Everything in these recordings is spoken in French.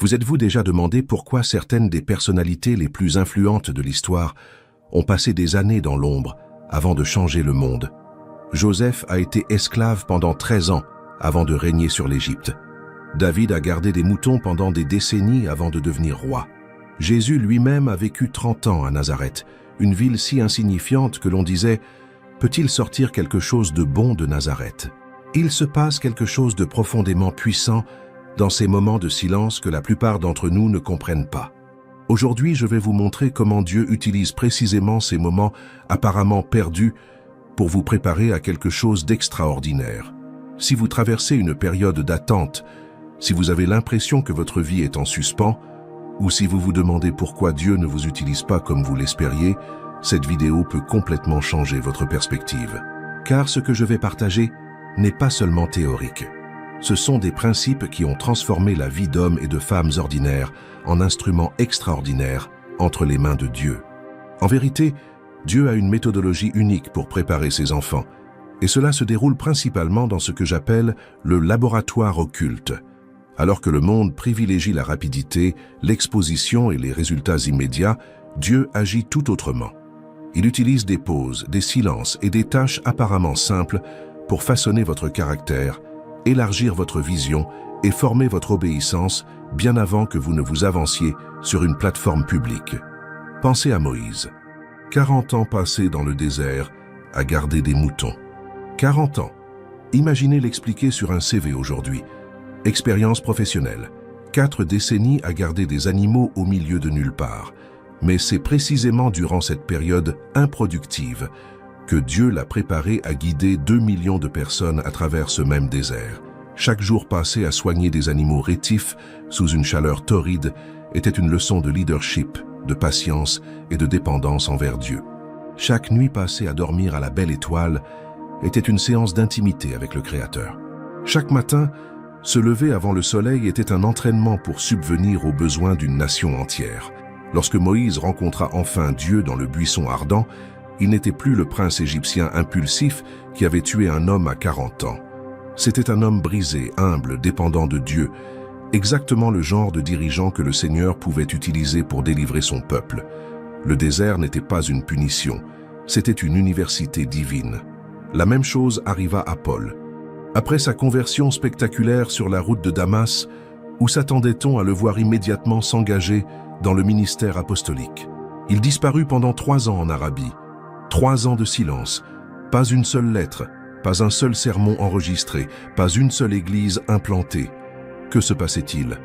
Vous êtes-vous déjà demandé pourquoi certaines des personnalités les plus influentes de l'histoire ont passé des années dans l'ombre avant de changer le monde? Joseph a été esclave pendant 13 ans avant de régner sur l'Égypte. David a gardé des moutons pendant des décennies avant de devenir roi. Jésus lui-même a vécu 30 ans à Nazareth, une ville si insignifiante que l'on disait « Peut-il sortir quelque chose de bon de Nazareth ?» Il se passe quelque chose de profondément puissant dans ces moments de silence que la plupart d'entre nous ne comprennent pas. Aujourd'hui, je vais vous montrer comment Dieu utilise précisément ces moments apparemment perdus pour vous préparer à quelque chose d'extraordinaire. Si vous traversez une période d'attente, si vous avez l'impression que votre vie est en suspens, ou si vous vous demandez pourquoi Dieu ne vous utilise pas comme vous l'espériez, cette vidéo peut complètement changer votre perspective. Car ce que je vais partager n'est pas seulement théorique. Ce sont des principes qui ont transformé la vie d'hommes et de femmes ordinaires en instruments extraordinaires entre les mains de Dieu. En vérité, Dieu a une méthodologie unique pour préparer ses enfants, et cela se déroule principalement dans ce que j'appelle le laboratoire occulte. Alors que le monde privilégie la rapidité, l'exposition et les résultats immédiats, Dieu agit tout autrement. Il utilise des pauses, des silences et des tâches apparemment simples pour façonner votre caractère, élargir votre vision et former votre obéissance bien avant que vous ne vous avanciez sur une plateforme publique. Pensez à Moïse. 40 ans passés dans le désert à garder des moutons. 40 ans. Imaginez l'expliquer sur un CV aujourd'hui. Expérience professionnelle. 4 décennies à garder des animaux au milieu de nulle part. Mais c'est précisément durant cette période improductive que Dieu l'a préparé à guider 2 millions de personnes à travers ce même désert. Chaque jour passé à soigner des animaux rétifs sous une chaleur torride était une leçon de leadership, de patience et de dépendance envers Dieu. Chaque nuit passée à dormir à la belle étoile était une séance d'intimité avec le Créateur. Chaque matin, se lever avant le soleil était un entraînement pour subvenir aux besoins d'une nation entière. Lorsque Moïse rencontra enfin Dieu dans le buisson ardent, il n'était plus le prince égyptien impulsif qui avait tué un homme à 40 ans. C'était un homme brisé, humble, dépendant de Dieu, exactement le genre de dirigeant que le Seigneur pouvait utiliser pour délivrer son peuple. Le désert n'était pas une punition, c'était une université divine. La même chose arriva à Paul. Après sa conversion spectaculaire sur la route de Damas, où s'attendait-on à le voir immédiatement s'engager dans le ministère apostolique? Il disparut pendant 3 ans en Arabie. 3 ans de silence, pas une seule lettre, pas un seul sermon enregistré, pas une seule église implantée. Que se passait-il?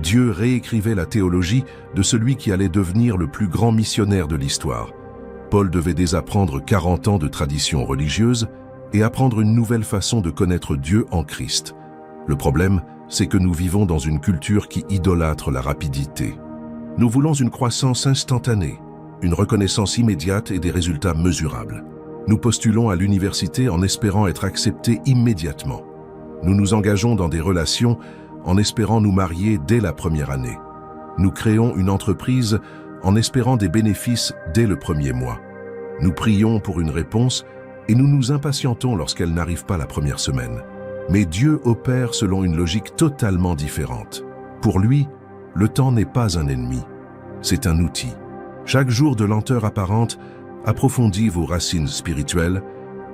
Dieu réécrivait la théologie de celui qui allait devenir le plus grand missionnaire de l'histoire. Paul devait désapprendre 40 ans de tradition religieuse et apprendre une nouvelle façon de connaître Dieu en Christ. Le problème, c'est que nous vivons dans une culture qui idolâtre la rapidité. Nous voulons une croissance instantanée, une reconnaissance immédiate et des résultats mesurables. Nous postulons à l'université en espérant être acceptés immédiatement. Nous nous engageons dans des relations en espérant nous marier dès la première année. Nous créons une entreprise en espérant des bénéfices dès le premier mois. Nous prions pour une réponse et nous nous impatientons lorsqu'elle n'arrive pas la première semaine. Mais Dieu opère selon une logique totalement différente. Pour lui, le temps n'est pas un ennemi, c'est un outil. Chaque jour de lenteur apparente approfondit vos racines spirituelles,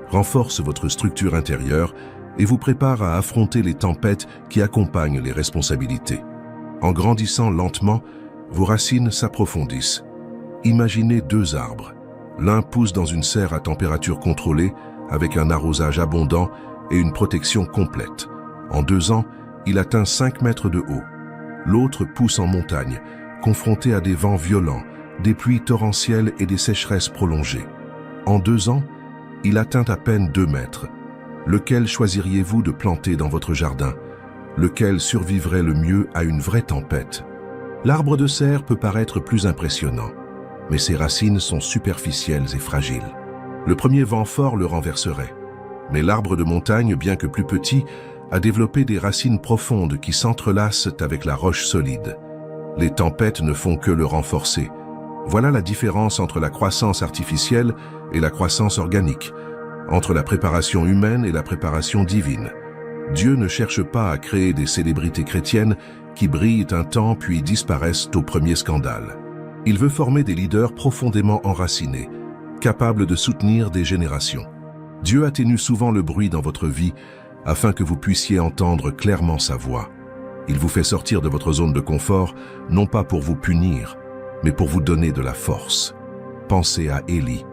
renforce votre structure intérieure et vous prépare à affronter les tempêtes qui accompagnent les responsabilités. En grandissant lentement, vos racines s'approfondissent. Imaginez 2 arbres. L'un pousse dans une serre à température contrôlée, avec un arrosage abondant et une protection complète. En 2 ans, il atteint 5 mètres de haut. L'autre pousse en montagne, confronté à des vents violents, des pluies torrentielles et des sécheresses prolongées. En 2 ans, il atteint à peine 2 mètres. Lequel choisiriez-vous de planter dans votre jardin? Lequel survivrait le mieux à une vraie tempête? L'arbre de serre peut paraître plus impressionnant, mais ses racines sont superficielles et fragiles. Le premier vent fort le renverserait. Mais l'arbre de montagne, bien que plus petit, a développé des racines profondes qui s'entrelacent avec la roche solide. Les tempêtes ne font que le renforcer. Voilà la différence entre la croissance artificielle et la croissance organique, entre la préparation humaine et la préparation divine. Dieu ne cherche pas à créer des célébrités chrétiennes, qui brillent un temps puis disparaissent au premier scandale. Il veut former des leaders profondément enracinés, capables de soutenir des générations. Dieu atténue souvent le bruit dans votre vie afin que vous puissiez entendre clairement sa voix. Il vous fait sortir de votre zone de confort, non pas pour vous punir, mais pour vous donner de la force. Pensez à Élie.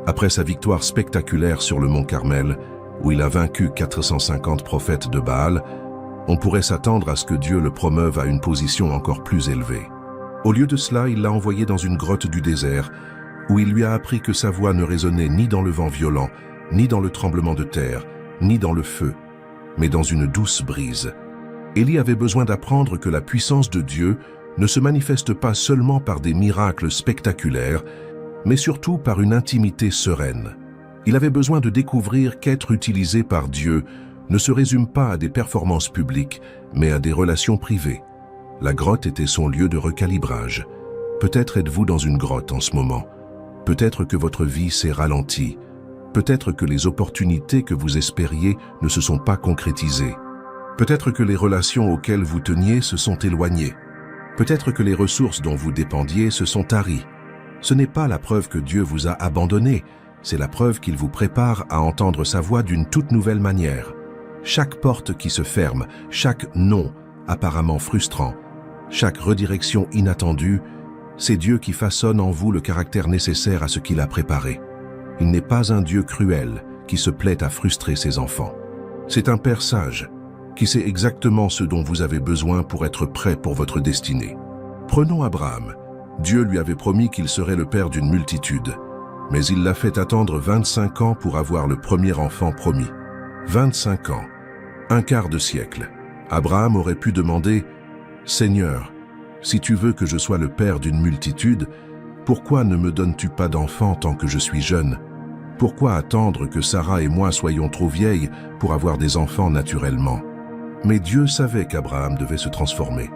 Après sa victoire spectaculaire sur le mont Carmel, où il a vaincu 450 prophètes de Baal, on pourrait s'attendre à ce que Dieu le promeuve à une position encore plus élevée. Au lieu de cela, il l'a envoyé dans une grotte du désert, où il lui a appris que sa voix ne résonnait ni dans le vent violent, ni dans le tremblement de terre, ni dans le feu, mais dans une douce brise. Élie avait besoin d'apprendre que la puissance de Dieu ne se manifeste pas seulement par des miracles spectaculaires, mais surtout par une intimité sereine. Il avait besoin de découvrir qu'être utilisé par Dieu ne se résume pas à des performances publiques, mais à des relations privées. La grotte était son lieu de recalibrage. Peut-être êtes-vous dans une grotte en ce moment. Peut-être que votre vie s'est ralentie. Peut-être que les opportunités que vous espériez ne se sont pas concrétisées. Peut-être que les relations auxquelles vous teniez se sont éloignées. Peut-être que les ressources dont vous dépendiez se sont taries. Ce n'est pas la preuve que Dieu vous a abandonné, c'est la preuve qu'il vous prépare à entendre sa voix d'une toute nouvelle manière. Chaque porte qui se ferme, chaque non apparemment frustrant, chaque redirection inattendue, c'est Dieu qui façonne en vous le caractère nécessaire à ce qu'il a préparé. Il n'est pas un Dieu cruel qui se plaît à frustrer ses enfants. C'est un Père sage qui sait exactement ce dont vous avez besoin pour être prêt pour votre destinée. Prenons Abraham. Dieu lui avait promis qu'il serait le père d'une multitude, mais il l'a fait attendre 25 ans pour avoir le premier enfant promis. 25 ans, un quart de siècle. Abraham aurait pu demander « Seigneur, si tu veux que je sois le père d'une multitude, pourquoi ne me donnes-tu pas d'enfant tant que je suis jeune? Pourquoi attendre que Sarah et moi soyons trop vieilles pour avoir des enfants naturellement ?» Mais Dieu savait qu'Abraham devait se transformer,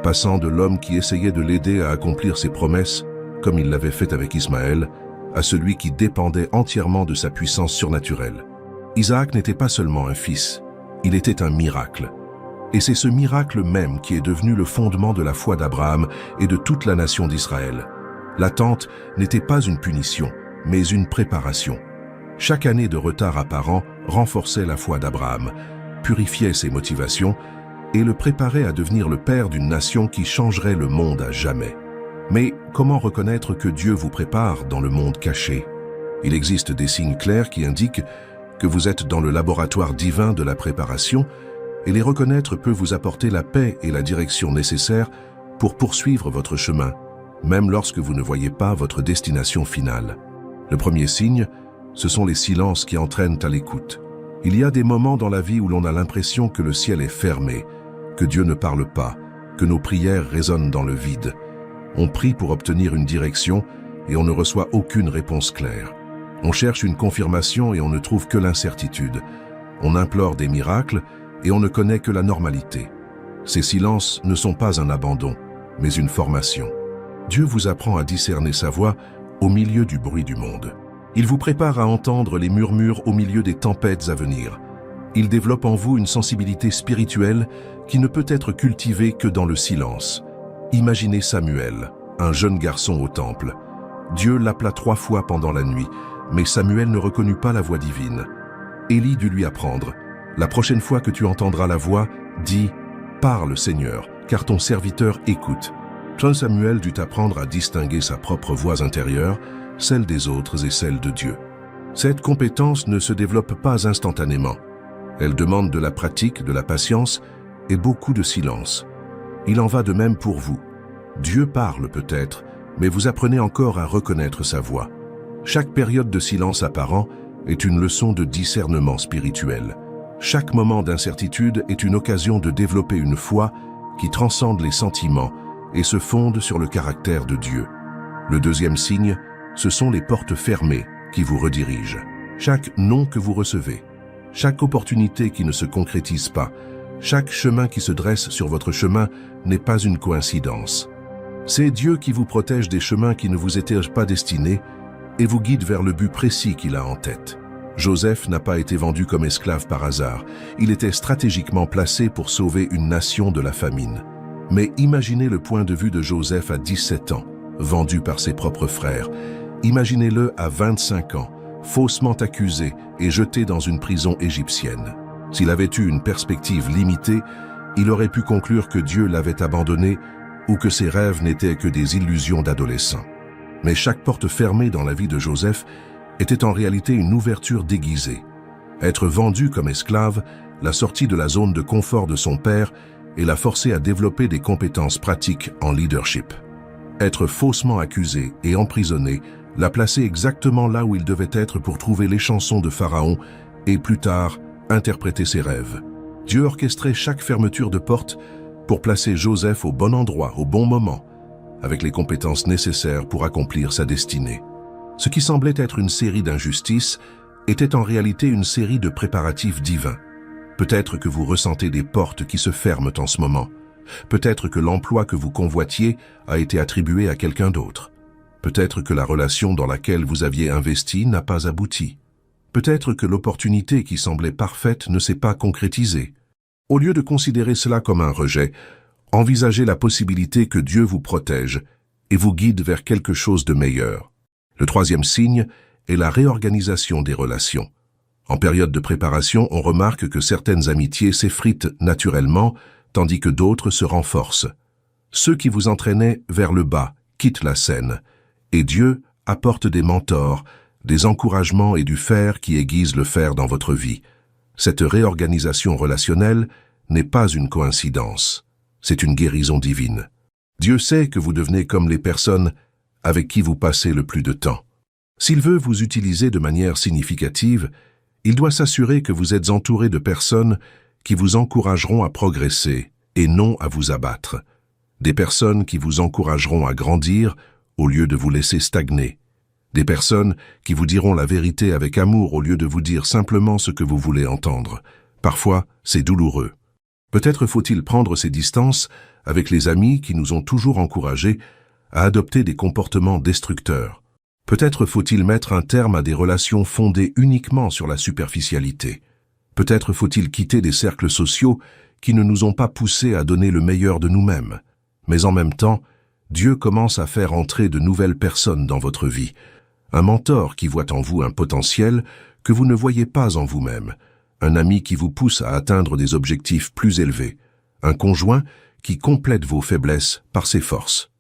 passant de l'homme qui essayait de l'aider à accomplir ses promesses, comme il l'avait fait avec Ismaël, à celui qui dépendait entièrement de sa puissance surnaturelle. Isaac n'était pas seulement un fils, il était un miracle. Et c'est ce miracle même qui est devenu le fondement de la foi d'Abraham et de toute la nation d'Israël. L'attente n'était pas une punition, mais une préparation. Chaque année de retard apparent renforçait la foi d'Abraham, purifiait ses motivations et le préparait à devenir le père d'une nation qui changerait le monde à jamais. Mais comment reconnaître que Dieu vous prépare dans le monde caché? Il existe des signes clairs qui indiquent que vous êtes dans le laboratoire divin de la préparation, et les reconnaître peut vous apporter la paix et la direction nécessaires pour poursuivre votre chemin, même lorsque vous ne voyez pas votre destination finale. Le premier signe, ce sont les silences qui entraînent à l'écoute. Il y a des moments dans la vie où l'on a l'impression que le ciel est fermé, que Dieu ne parle pas, que nos prières résonnent dans le vide. On prie pour obtenir une direction et on ne reçoit aucune réponse claire. On cherche une confirmation et on ne trouve que l'incertitude. On implore des miracles et on ne connaît que la normalité. Ces silences ne sont pas un abandon, mais une formation. Dieu vous apprend à discerner sa voix au milieu du bruit du monde. Il vous prépare à entendre les murmures au milieu des tempêtes à venir. Il développe en vous une sensibilité spirituelle qui ne peut être cultivée que dans le silence. Imaginez Samuel, un jeune garçon au temple. Dieu l'appela 3 fois pendant la nuit, mais Samuel ne reconnut pas la voix divine. Élie dut lui apprendre. La prochaine fois que tu entendras la voix, dis « Parle, Seigneur, car ton serviteur écoute ». Samuel dut apprendre à distinguer sa propre voix intérieure, celle des autres et celle de Dieu. Cette compétence ne se développe pas instantanément. Elle demande de la pratique, de la patience et beaucoup de silence. Il en va de même pour vous. Dieu parle peut-être, mais vous apprenez encore à reconnaître sa voix. Chaque période de silence apparent est une leçon de discernement spirituel. Chaque moment d'incertitude est une occasion de développer une foi qui transcende les sentiments et se fonde sur le caractère de Dieu. Le deuxième signe, ce sont les portes fermées qui vous redirigent. Chaque non que vous recevez, chaque opportunité qui ne se concrétise pas, chaque chemin qui se dresse sur votre chemin n'est pas une coïncidence. C'est Dieu qui vous protège des chemins qui ne vous étaient pas destinés et vous guide vers le but précis qu'il a en tête. Joseph n'a pas été vendu comme esclave par hasard. Il était stratégiquement placé pour sauver une nation de la famine. Mais imaginez le point de vue de Joseph à 17 ans, vendu par ses propres frères. Imaginez-le à 25 ans, faussement accusé et jeté dans une prison égyptienne. S'il avait eu une perspective limitée, il aurait pu conclure que Dieu l'avait abandonné ou que ses rêves n'étaient que des illusions d'adolescent. Mais chaque porte fermée dans la vie de Joseph était en réalité une ouverture déguisée. Être vendu comme esclave, la sortie de la zone de confort de son père et l'a forcé à développer des compétences pratiques en leadership. Être faussement accusé et emprisonné l'a placé exactement là où il devait être pour trouver les chansons de Pharaon et plus tard interpréter ses rêves. Dieu orchestrait chaque fermeture de porte pour placer Joseph au bon endroit, au bon moment, avec les compétences nécessaires pour accomplir sa destinée. Ce qui semblait être une série d'injustices était en réalité une série de préparatifs divins. Peut-être que vous ressentez des portes qui se ferment en ce moment. Peut-être que l'emploi que vous convoitiez a été attribué à quelqu'un d'autre. Peut-être que la relation dans laquelle vous aviez investi n'a pas abouti. Peut-être que l'opportunité qui semblait parfaite ne s'est pas concrétisée. Au lieu de considérer cela comme un rejet, envisagez la possibilité que Dieu vous protège et vous guide vers quelque chose de meilleur. Le troisième signe est la réorganisation des relations. En période de préparation, on remarque que certaines amitiés s'effritent naturellement, tandis que d'autres se renforcent. Ceux qui vous entraînaient vers le bas quittent la scène, et Dieu apporte des mentors, des encouragements et du fer qui aiguisent le fer dans votre vie. Cette réorganisation relationnelle n'est pas une coïncidence, c'est une guérison divine. Dieu sait que vous devenez comme les personnes avec qui vous passez le plus de temps. S'il veut vous utiliser de manière significative, il doit s'assurer que vous êtes entouré de personnes qui vous encourageront à progresser et non à vous abattre. Des personnes qui vous encourageront à grandir au lieu de vous laisser stagner. Des personnes qui vous diront la vérité avec amour au lieu de vous dire simplement ce que vous voulez entendre. Parfois, c'est douloureux. Peut-être faut-il prendre ses distances avec les amis qui nous ont toujours encouragés à adopter des comportements destructeurs. Peut-être faut-il mettre un terme à des relations fondées uniquement sur la superficialité. Peut-être faut-il quitter des cercles sociaux qui ne nous ont pas poussés à donner le meilleur de nous-mêmes. Mais en même temps, Dieu commence à faire entrer de nouvelles personnes dans votre vie. Un mentor qui voit en vous un potentiel que vous ne voyez pas en vous-même. Un ami qui vous pousse à atteindre des objectifs plus élevés. Un conjoint qui complète vos faiblesses par ses forces.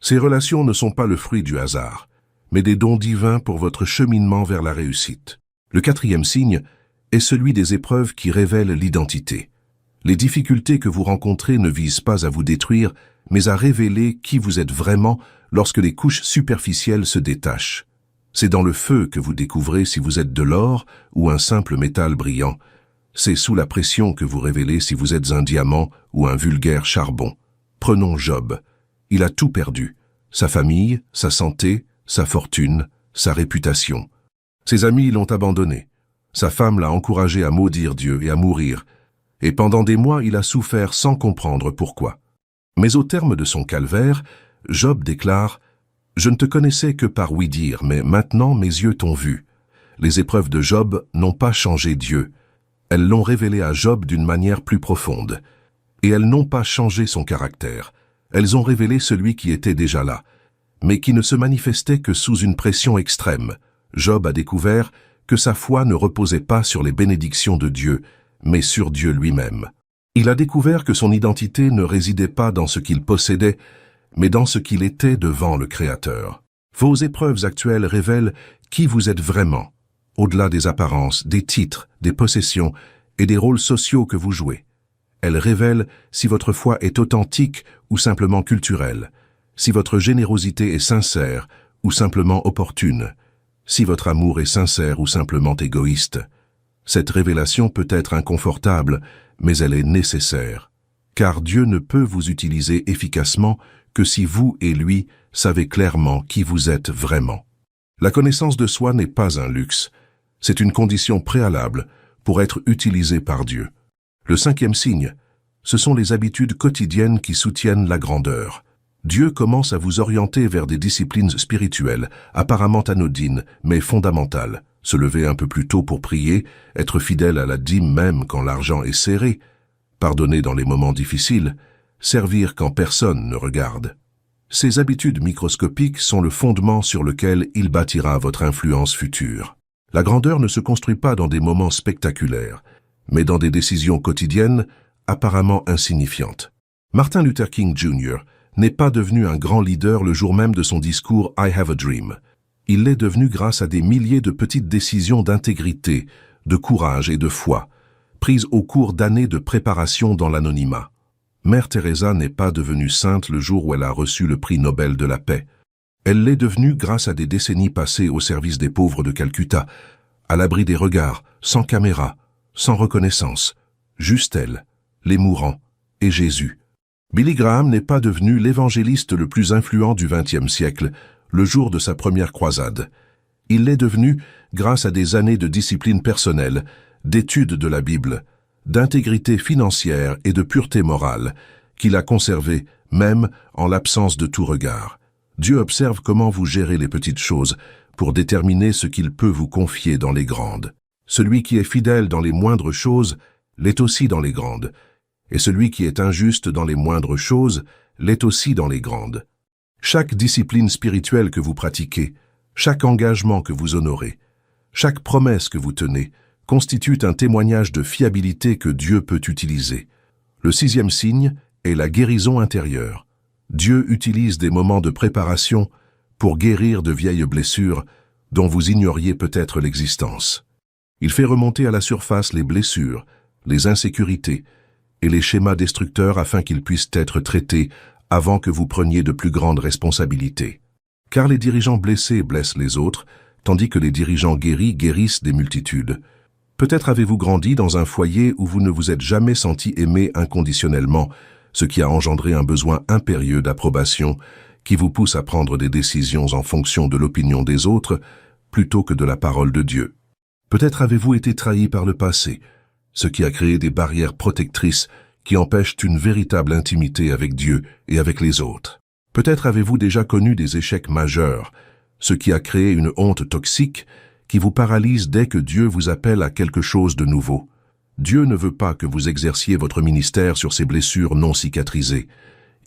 Ces relations ne sont pas le fruit du hasard, mais des dons divins pour votre cheminement vers la réussite. Le quatrième signe est celui des épreuves qui révèlent l'identité. Les difficultés que vous rencontrez ne visent pas à vous détruire, mais à révéler qui vous êtes vraiment lorsque les couches superficielles se détachent. C'est dans le feu que vous découvrez si vous êtes de l'or ou un simple métal brillant. C'est sous la pression que vous révélez si vous êtes un diamant ou un vulgaire charbon. Prenons Job. Il a tout perdu. Sa famille, sa santé, sa fortune, sa réputation. Ses amis l'ont abandonné. Sa femme l'a encouragé à maudire Dieu et à mourir. Et pendant des mois, il a souffert sans comprendre pourquoi. Mais au terme de son calvaire, Job déclare « Je ne te connaissais que par ouï-dire, mais maintenant mes yeux t'ont vu. » Les épreuves de Job n'ont pas changé Dieu. Elles l'ont révélé à Job d'une manière plus profonde. Et elles n'ont pas changé son caractère. Elles ont révélé celui qui était déjà là, mais qui ne se manifestait que sous une pression extrême. Job a découvert que sa foi ne reposait pas sur les bénédictions de Dieu, mais sur Dieu lui-même. Il a découvert que son identité ne résidait pas dans ce qu'il possédait, mais dans ce qu'il était devant le Créateur. Vos épreuves actuelles révèlent qui vous êtes vraiment, au-delà des apparences, des titres, des possessions et des rôles sociaux que vous jouez. Elles révèlent si votre foi est authentique ou simplement culturelle, si votre générosité est sincère ou simplement opportune, si votre amour est sincère ou simplement égoïste. Cette révélation peut être inconfortable, mais elle est nécessaire, car Dieu ne peut vous utiliser efficacement que si vous et lui savez clairement qui vous êtes vraiment. La connaissance de soi n'est pas un luxe, c'est une condition préalable pour être utilisé par Dieu. Le cinquième signe, ce sont les habitudes quotidiennes qui soutiennent la grandeur. Dieu commence à vous orienter vers des disciplines spirituelles, apparemment anodines, mais fondamentales. Se lever un peu plus tôt pour prier, être fidèle à la dîme même quand l'argent est serré, pardonner dans les moments difficiles, servir quand personne ne regarde. Ces habitudes microscopiques sont le fondement sur lequel il bâtira votre influence future. La grandeur ne se construit pas dans des moments spectaculaires, mais dans des décisions quotidiennes apparemment insignifiantes. Martin Luther King Jr. n'est pas devenu un grand leader le jour même de son discours I Have a Dream. Il l'est devenu grâce à des milliers de petites décisions d'intégrité, de courage et de foi, prises au cours d'années de préparation dans l'anonymat. Mère Teresa n'est pas devenue sainte le jour où elle a reçu le prix Nobel de la paix. Elle l'est devenue grâce à des décennies passées au service des pauvres de Calcutta, à l'abri des regards, sans caméra, sans reconnaissance, juste elle, les mourants et Jésus. Billy Graham n'est pas devenu l'évangéliste le plus influent du XXe siècle le jour de sa première croisade. Il l'est devenu grâce à des années de discipline personnelle, d'étude de la Bible, d'intégrité financière et de pureté morale, qu'il a conservé même en l'absence de tout regard. Dieu observe comment vous gérez les petites choses pour déterminer ce qu'il peut vous confier dans les grandes. Celui qui est fidèle dans les moindres choses l'est aussi dans les grandes, et celui qui est injuste dans les moindres choses l'est aussi dans les grandes. Chaque discipline spirituelle que vous pratiquez, chaque engagement que vous honorez, chaque promesse que vous tenez, constitue un témoignage de fiabilité que Dieu peut utiliser. Le 6e signe est la guérison intérieure. Dieu utilise des moments de préparation pour guérir de vieilles blessures dont vous ignoriez peut-être l'existence. Il fait remonter à la surface les blessures, les insécurités et les schémas destructeurs afin qu'ils puissent être traités avant que vous preniez de plus grandes responsabilités. Car les dirigeants blessés blessent les autres, tandis que les dirigeants guéris guérissent des multitudes. Peut-être avez-vous grandi dans un foyer où vous ne vous êtes jamais senti aimé inconditionnellement, ce qui a engendré un besoin impérieux d'approbation qui vous pousse à prendre des décisions en fonction de l'opinion des autres plutôt que de la parole de Dieu. Peut-être avez-vous été trahi par le passé, ce qui a créé des barrières protectrices qui empêchent une véritable intimité avec Dieu et avec les autres. Peut-être avez-vous déjà connu des échecs majeurs, ce qui a créé une honte toxique qui vous paralyse dès que Dieu vous appelle à quelque chose de nouveau. Dieu ne veut pas que vous exerciez votre ministère sur ces blessures non cicatrisées.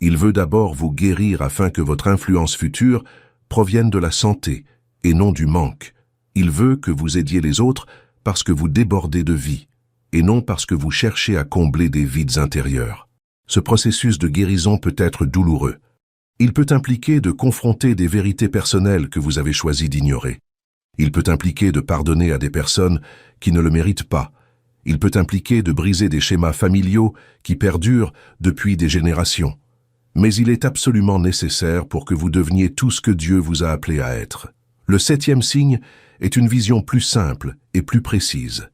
Il veut d'abord vous guérir afin que votre influence future provienne de la santé et non du manque. Il veut que vous aidiez les autres parce que vous débordez de vie et non parce que vous cherchez à combler des vides intérieurs. Ce processus de guérison peut être douloureux. Il peut impliquer de confronter des vérités personnelles que vous avez choisi d'ignorer. Il peut impliquer de pardonner à des personnes qui ne le méritent pas. Il peut impliquer de briser des schémas familiaux qui perdurent depuis des générations. Mais il est absolument nécessaire pour que vous deveniez tout ce que Dieu vous a appelé à être. Le 7e signe est une vision plus simple et plus précise.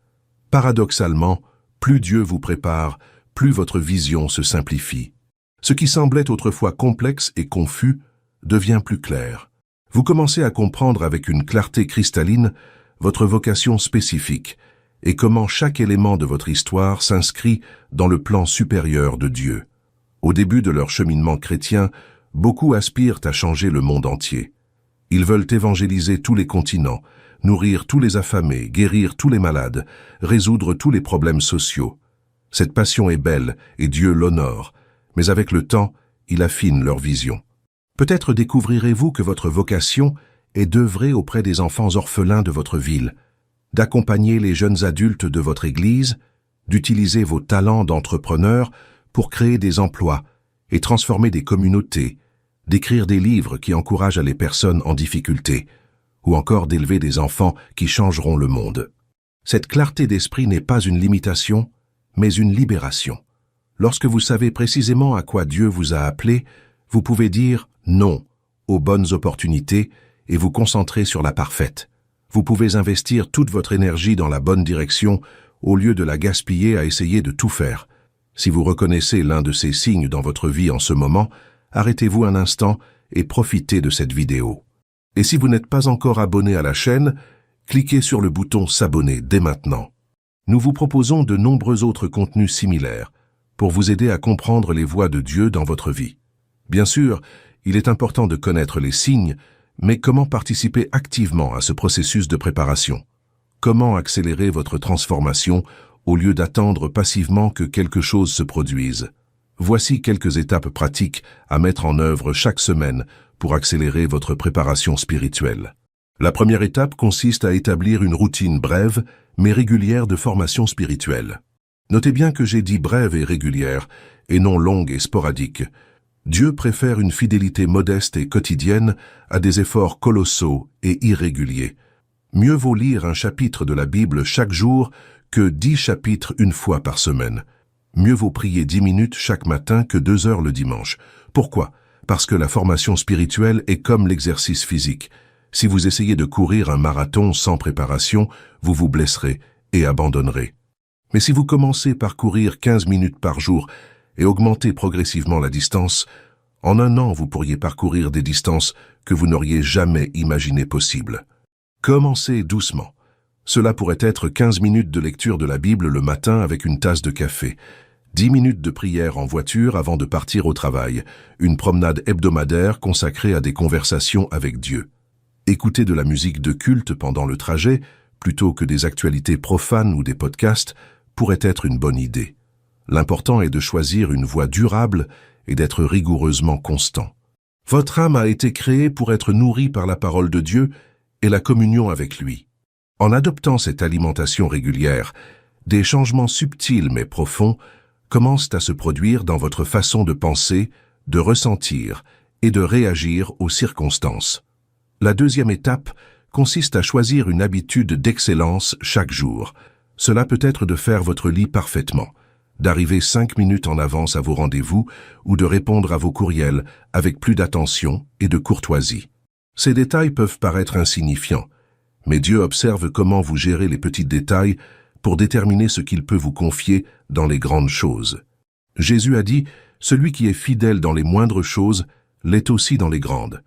Paradoxalement, plus Dieu vous prépare, plus votre vision se simplifie. Ce qui semblait autrefois complexe et confus devient plus clair. Vous commencez à comprendre avec une clarté cristalline votre vocation spécifique et comment chaque élément de votre histoire s'inscrit dans le plan supérieur de Dieu. Au début de leur cheminement chrétien, beaucoup aspirent à changer le monde entier. Ils veulent évangéliser tous les continents, nourrir tous les affamés, guérir tous les malades, résoudre tous les problèmes sociaux. Cette passion est belle et Dieu l'honore, mais avec le temps, il affine leur vision. Peut-être découvrirez-vous que votre vocation est d'œuvrer auprès des enfants orphelins de votre ville, d'accompagner les jeunes adultes de votre église, d'utiliser vos talents d'entrepreneur pour créer des emplois et transformer des communautés, d'écrire des livres qui encouragent les personnes en difficulté, ou encore d'élever des enfants qui changeront le monde. Cette clarté d'esprit n'est pas une limitation, mais une libération. Lorsque vous savez précisément à quoi Dieu vous a appelé, vous pouvez dire non aux bonnes opportunités et vous concentrer sur la parfaite. Vous pouvez investir toute votre énergie dans la bonne direction au lieu de la gaspiller à essayer de tout faire. Si vous reconnaissez l'un de ces signes dans votre vie en ce moment, arrêtez-vous un instant et profitez de cette vidéo. Et si vous n'êtes pas encore abonné à la chaîne, cliquez sur le bouton s'abonner dès maintenant. Nous vous proposons de nombreux autres contenus similaires pour vous aider à comprendre les voies de Dieu dans votre vie. Bien sûr, il est important de connaître les signes, mais comment participer activement à ce processus de préparation? Comment accélérer votre transformation au lieu d'attendre passivement que quelque chose se produise? Voici quelques étapes pratiques à mettre en œuvre chaque semaine pour accélérer votre préparation spirituelle. La première étape consiste à établir une routine brève mais régulière de formation spirituelle. Notez bien que j'ai dit brève et régulière, et non longue et sporadique. Dieu préfère une fidélité modeste et quotidienne à des efforts colossaux et irréguliers. Mieux vaut lire un chapitre de la Bible chaque jour que 10 chapitres une fois par semaine. Mieux vaut prier 10 minutes chaque matin que 2 heures le dimanche. Pourquoi? Parce que la formation spirituelle est comme l'exercice physique. Si vous essayez de courir un marathon sans préparation, vous vous blesserez et abandonnerez. Mais si vous commencez par courir 15 minutes par jour et augmentez progressivement la distance, en un an vous pourriez parcourir des distances que vous n'auriez jamais imaginées possibles. Commencez doucement. Cela pourrait être 15 minutes de lecture de la Bible le matin avec une tasse de café, 10 minutes de prière en voiture avant de partir au travail, une promenade hebdomadaire consacrée à des conversations avec Dieu. Écouter de la musique de culte pendant le trajet, plutôt que des actualités profanes ou des podcasts, pourrait être une bonne idée. L'important est de choisir une voie durable et d'être rigoureusement constant. Votre âme a été créée pour être nourrie par la parole de Dieu et la communion avec lui. En adoptant cette alimentation régulière, des changements subtils mais profonds commencent à se produire dans votre façon de penser, de ressentir et de réagir aux circonstances. La deuxième étape consiste à choisir une habitude d'excellence chaque jour. Cela peut être de faire votre lit parfaitement, d'arriver 5 minutes en avance à vos rendez-vous ou de répondre à vos courriels avec plus d'attention et de courtoisie. Ces détails peuvent paraître insignifiants, mais Dieu observe comment vous gérez les petits détails pour déterminer ce qu'il peut vous confier dans les grandes choses. Jésus a dit « Celui qui est fidèle dans les moindres choses l'est aussi dans les grandes. »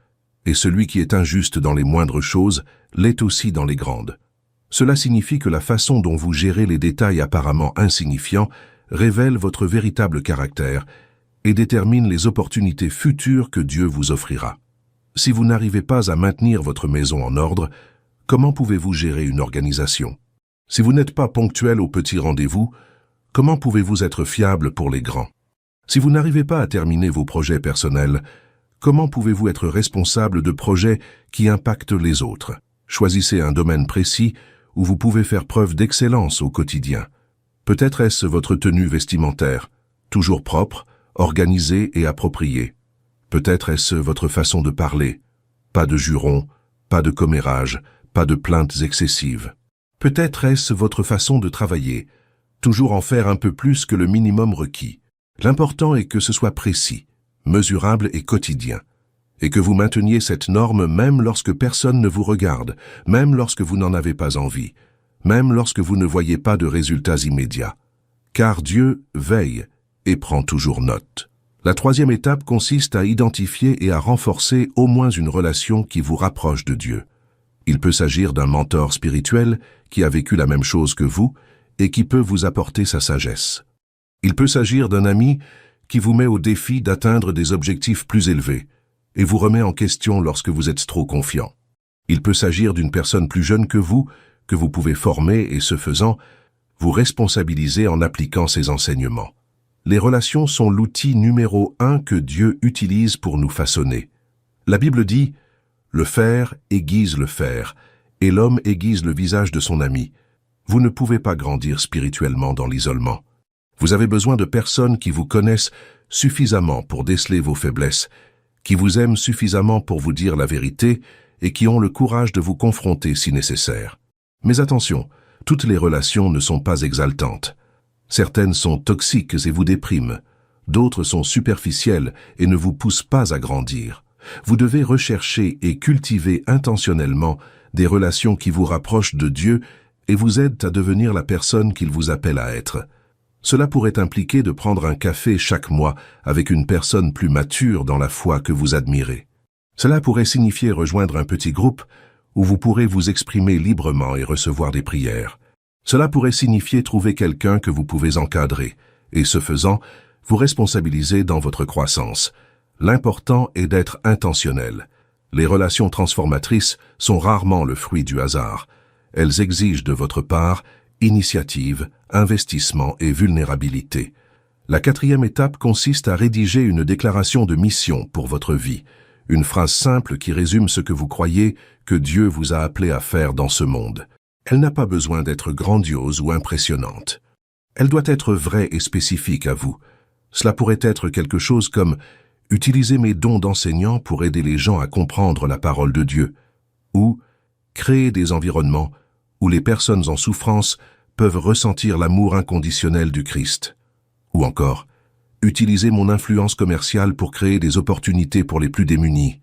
Et celui qui est injuste dans les moindres choses l'est aussi dans les grandes. Cela signifie que la façon dont vous gérez les détails apparemment insignifiants révèle votre véritable caractère et détermine les opportunités futures que Dieu vous offrira. Si vous n'arrivez pas à maintenir votre maison en ordre, comment pouvez-vous gérer une organisation? Si vous n'êtes pas ponctuel aux petits rendez-vous, comment pouvez-vous être fiable pour les grands? Si vous n'arrivez pas à terminer vos projets personnels, comment pouvez-vous être responsable de projets qui impactent les autres? Choisissez un domaine précis où vous pouvez faire preuve d'excellence au quotidien. Peut-être est-ce votre tenue vestimentaire, toujours propre, organisée et appropriée. Peut-être est-ce votre façon de parler. Pas de jurons, pas de commérages, pas de plaintes excessives. Peut-être est-ce votre façon de travailler, toujours en faire un peu plus que le minimum requis. L'important est que ce soit précis, mesurable et quotidien, et que vous mainteniez cette norme même lorsque personne ne vous regarde, même lorsque vous n'en avez pas envie, même lorsque vous ne voyez pas de résultats immédiats. Car Dieu veille et prend toujours note. La troisième étape consiste à identifier et à renforcer au moins une relation qui vous rapproche de Dieu. Il peut s'agir d'un mentor spirituel qui a vécu la même chose que vous et qui peut vous apporter sa sagesse. Il peut s'agir d'un ami qui vous met au défi d'atteindre des objectifs plus élevés et vous remet en question lorsque vous êtes trop confiant. Il peut s'agir d'une personne plus jeune que vous pouvez former et, ce faisant, vous responsabiliser en appliquant ses enseignements. Les relations sont l'outil numéro 1 que Dieu utilise pour nous façonner. La Bible dit « Le fer aiguise le fer, et l'homme aiguise le visage de son ami ». Vous ne pouvez pas grandir spirituellement dans l'isolement. Vous avez besoin de personnes qui vous connaissent suffisamment pour déceler vos faiblesses, qui vous aiment suffisamment pour vous dire la vérité et qui ont le courage de vous confronter si nécessaire. Mais attention, toutes les relations ne sont pas exaltantes. Certaines sont toxiques et vous dépriment. D'autres sont superficielles et ne vous poussent pas à grandir. Vous devez rechercher et cultiver intentionnellement des relations qui vous rapprochent de Dieu et vous aident à devenir la personne qu'il vous appelle à être. Cela pourrait impliquer de prendre un café chaque mois avec une personne plus mature dans la foi que vous admirez. Cela pourrait signifier rejoindre un petit groupe où vous pourrez vous exprimer librement et recevoir des prières. Cela pourrait signifier trouver quelqu'un que vous pouvez encadrer et, ce faisant, vous responsabiliser dans votre croissance. L'important est d'être intentionnel. Les relations transformatrices sont rarement le fruit du hasard. Elles exigent de votre part initiative, investissement et vulnérabilité. La quatrième étape consiste à rédiger une déclaration de mission pour votre vie, une phrase simple qui résume ce que vous croyez que Dieu vous a appelé à faire dans ce monde. Elle n'a pas besoin d'être grandiose ou impressionnante. Elle doit être vraie et spécifique à vous. Cela pourrait être quelque chose comme « Utiliser mes dons d'enseignant pour aider les gens à comprendre la parole de Dieu » ou « Créer des environnements où les personnes en souffrance peuvent ressentir l'amour inconditionnel du Christ » ou encore « Utiliser mon influence commerciale pour créer des opportunités pour les plus démunis ».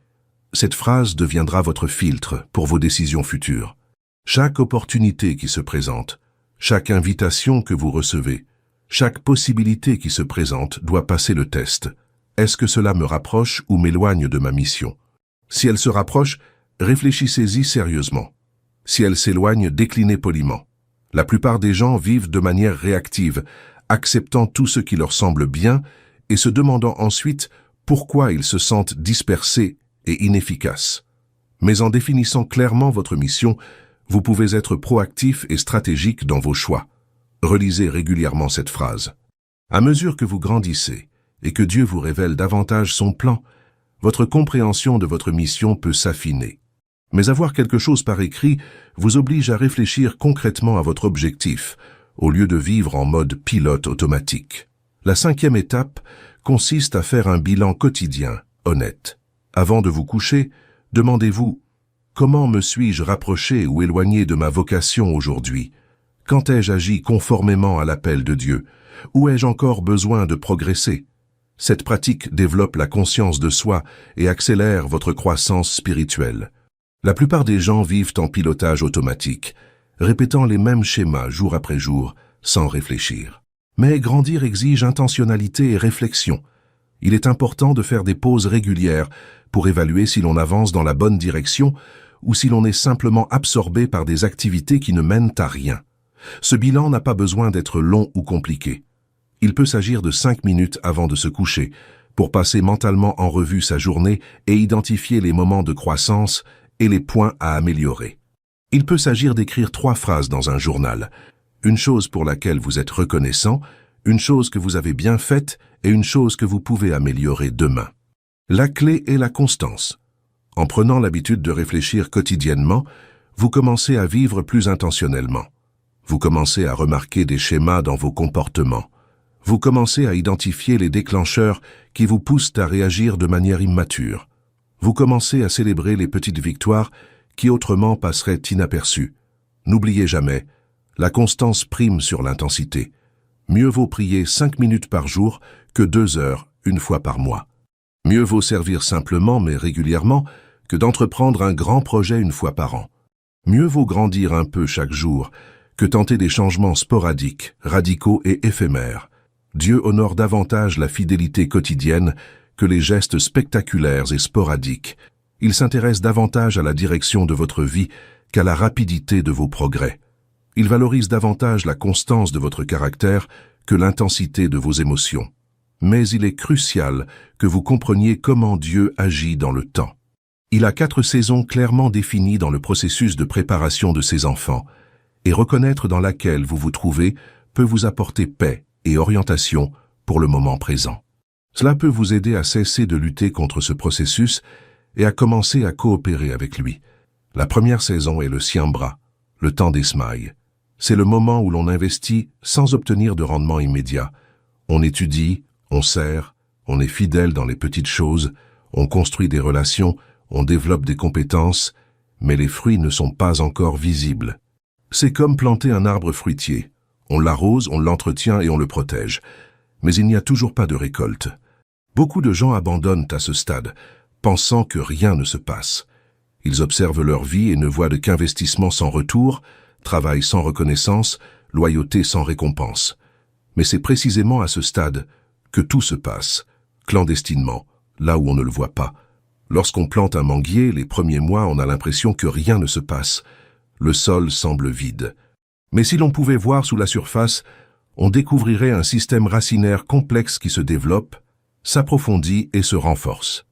Cette phrase deviendra votre filtre pour vos décisions futures. Chaque opportunité qui se présente, chaque invitation que vous recevez, chaque possibilité qui se présente doit passer le test. Est-ce que cela me rapproche ou m'éloigne de ma mission? Si elle se rapproche, réfléchissez-y sérieusement. Si elle s'éloigne, déclinez poliment. La plupart des gens vivent de manière réactive, acceptant tout ce qui leur semble bien et se demandant ensuite pourquoi ils se sentent dispersés et inefficaces. Mais en définissant clairement votre mission, vous pouvez être proactif et stratégique dans vos choix. Relisez régulièrement cette phrase. À mesure que vous grandissez et que Dieu vous révèle davantage son plan, votre compréhension de votre mission peut s'affiner. Mais avoir quelque chose par écrit vous oblige à réfléchir concrètement à votre objectif, au lieu de vivre en mode pilote automatique. La cinquième étape consiste à faire un bilan quotidien, honnête. Avant de vous coucher, demandez-vous: comment me suis-je rapproché ou éloigné de ma vocation aujourd'hui? Quand ai-je agi conformément à l'appel de Dieu? Où ai-je encore besoin de progresser? Cette pratique développe la conscience de soi et accélère votre croissance spirituelle. La plupart des gens vivent en pilotage automatique, répétant les mêmes schémas jour après jour, sans réfléchir. Mais grandir exige intentionnalité et réflexion. Il est important de faire des pauses régulières pour évaluer si l'on avance dans la bonne direction ou si l'on est simplement absorbé par des activités qui ne mènent à rien. Ce bilan n'a pas besoin d'être long ou compliqué. Il peut s'agir de 5 minutes avant de se coucher, pour passer mentalement en revue sa journée et identifier les moments de croissance et les points à améliorer. Il peut s'agir d'écrire 3 phrases dans un journal. Une chose pour laquelle vous êtes reconnaissant, une chose que vous avez bien faite et une chose que vous pouvez améliorer demain. La clé est la constance. En prenant l'habitude de réfléchir quotidiennement, vous commencez à vivre plus intentionnellement. Vous commencez à remarquer des schémas dans vos comportements. Vous commencez à identifier les déclencheurs qui vous poussent à réagir de manière immature. Vous commencez à célébrer les petites victoires qui autrement passeraient inaperçues. N'oubliez jamais, la constance prime sur l'intensité. Mieux vaut prier 5 minutes par jour que 2 heures une fois par mois. Mieux vaut servir simplement mais régulièrement que d'entreprendre un grand projet une fois par an. Mieux vaut grandir un peu chaque jour que tenter des changements sporadiques, radicaux et éphémères. Dieu honore davantage la fidélité quotidienne que les gestes spectaculaires et sporadiques. Il s'intéresse davantage à la direction de votre vie qu'à la rapidité de vos progrès. Il valorise davantage la constance de votre caractère que l'intensité de vos émotions. Mais il est crucial que vous compreniez comment Dieu agit dans le temps. Il a 4 saisons clairement définies dans le processus de préparation de ses enfants, et reconnaître dans laquelle vous vous trouvez peut vous apporter paix et orientation pour le moment présent. Cela peut vous aider à cesser de lutter contre ce processus et à commencer à coopérer avec lui. La première saison est le siembra, le temps des semailles. C'est le moment où l'on investit sans obtenir de rendement immédiat. On étudie, on sert, on est fidèle dans les petites choses, on construit des relations, on développe des compétences, mais les fruits ne sont pas encore visibles. C'est comme planter un arbre fruitier. On l'arrose, on l'entretient et on le protège. Mais il n'y a toujours pas de récolte. Beaucoup de gens abandonnent à ce stade, pensant que rien ne se passe. Ils observent leur vie et ne voient qu'investissement sans retour, travail sans reconnaissance, loyauté sans récompense. Mais c'est précisément à ce stade que tout se passe, clandestinement, là où on ne le voit pas. Lorsqu'on plante un manguier, les premiers mois, on a l'impression que rien ne se passe. Le sol semble vide. Mais si l'on pouvait voir sous la surface, on découvrirait un système racinaire complexe qui se développe, s'approfondit et se renforce.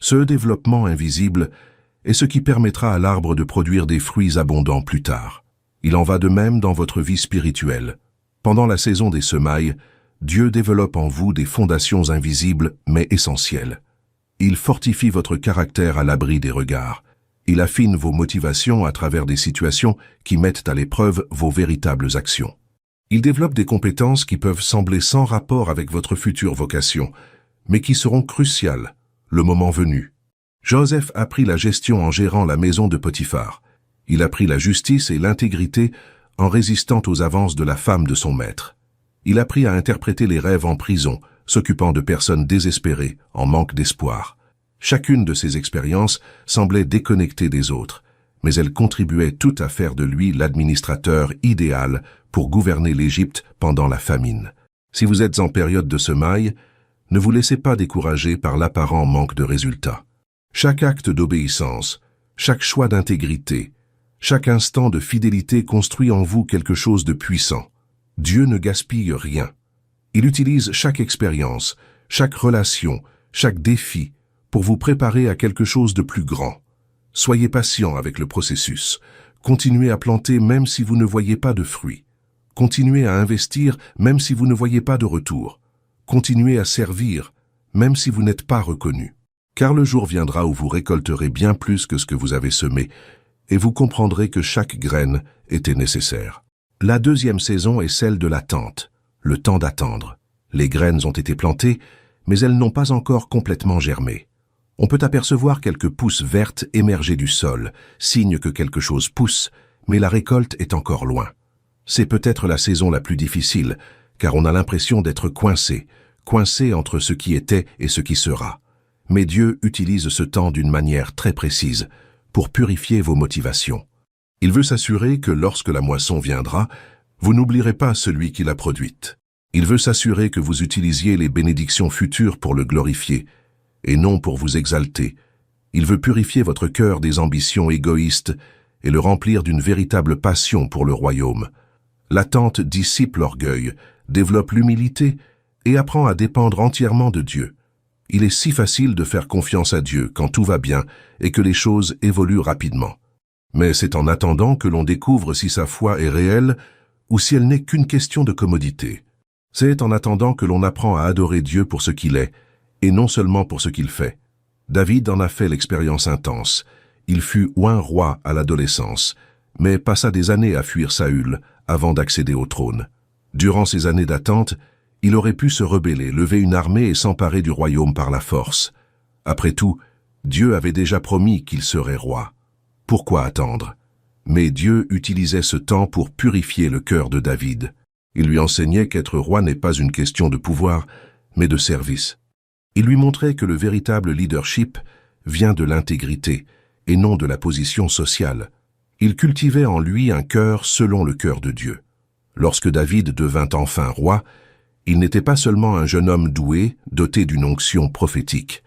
Ce développement invisible est ce qui permettra à l'arbre de produire des fruits abondants plus tard. Il en va de même dans votre vie spirituelle. Pendant la saison des semailles, Dieu développe en vous des fondations invisibles mais essentielles. Il fortifie votre caractère à l'abri des regards. Il affine vos motivations à travers des situations qui mettent à l'épreuve vos véritables actions. Il développe des compétences qui peuvent sembler sans rapport avec votre future vocation, mais qui seront cruciales, le moment venu. Joseph apprit la gestion en gérant la maison de Potiphar. Il apprit la justice et l'intégrité en résistant aux avances de la femme de son maître. Il apprit à interpréter les rêves en prison, s'occupant de personnes désespérées, en manque d'espoir. Chacune de ces expériences semblait déconnectée des autres, mais elles contribuaient toutes à faire de lui l'administrateur idéal pour gouverner l'Égypte pendant la famine. Si vous êtes en période de semaille, ne vous laissez pas décourager par l'apparent manque de résultats. Chaque acte d'obéissance, chaque choix d'intégrité, chaque instant de fidélité construit en vous quelque chose de puissant. Dieu ne gaspille rien. Il utilise chaque expérience, chaque relation, chaque défi pour vous préparer à quelque chose de plus grand. Soyez patient avec le processus. Continuez à planter même si vous ne voyez pas de fruits. Continuez à investir même si vous ne voyez pas de retour. Continuez à servir même si vous n'êtes pas reconnu. Car le jour viendra où vous récolterez bien plus que ce que vous avez semé et vous comprendrez que chaque graine était nécessaire. La deuxième saison est celle de l'attente, le temps d'attendre. Les graines ont été plantées, mais elles n'ont pas encore complètement germé. On peut apercevoir quelques pousses vertes émerger du sol, signe que quelque chose pousse, mais la récolte est encore loin. C'est peut-être la saison la plus difficile, car on a l'impression d'être coincé entre ce qui était et ce qui sera. Mais Dieu utilise ce temps d'une manière très précise, pour purifier vos motivations. Il veut s'assurer que lorsque la moisson viendra, vous n'oublierez pas celui qui l'a produite. Il veut s'assurer que vous utilisiez les bénédictions futures pour le glorifier, et non pour vous exalter. Il veut purifier votre cœur des ambitions égoïstes et le remplir d'une véritable passion pour le royaume. L'attente dissipe l'orgueil, développe l'humilité et apprend à dépendre entièrement de Dieu. Il est si facile de faire confiance à Dieu quand tout va bien et que les choses évoluent rapidement. Mais c'est en attendant que l'on découvre si sa foi est réelle ou si elle n'est qu'une question de commodité. C'est en attendant que l'on apprend à adorer Dieu pour ce qu'il est, et non seulement pour ce qu'il fait. David en a fait l'expérience intense. Il fut oint roi à l'adolescence, mais passa des années à fuir Saül avant d'accéder au trône. Durant ces années d'attente, il aurait pu se rebeller, lever une armée et s'emparer du royaume par la force. Après tout, Dieu avait déjà promis qu'il serait roi. Pourquoi attendre? Mais Dieu utilisait ce temps pour purifier le cœur de David. Il lui enseignait qu'être roi n'est pas une question de pouvoir, mais de service. Il lui montrait que le véritable leadership vient de l'intégrité et non de la position sociale. Il cultivait en lui un cœur selon le cœur de Dieu. Lorsque David devint enfin roi, il n'était pas seulement un jeune homme doué, doté d'une onction prophétique.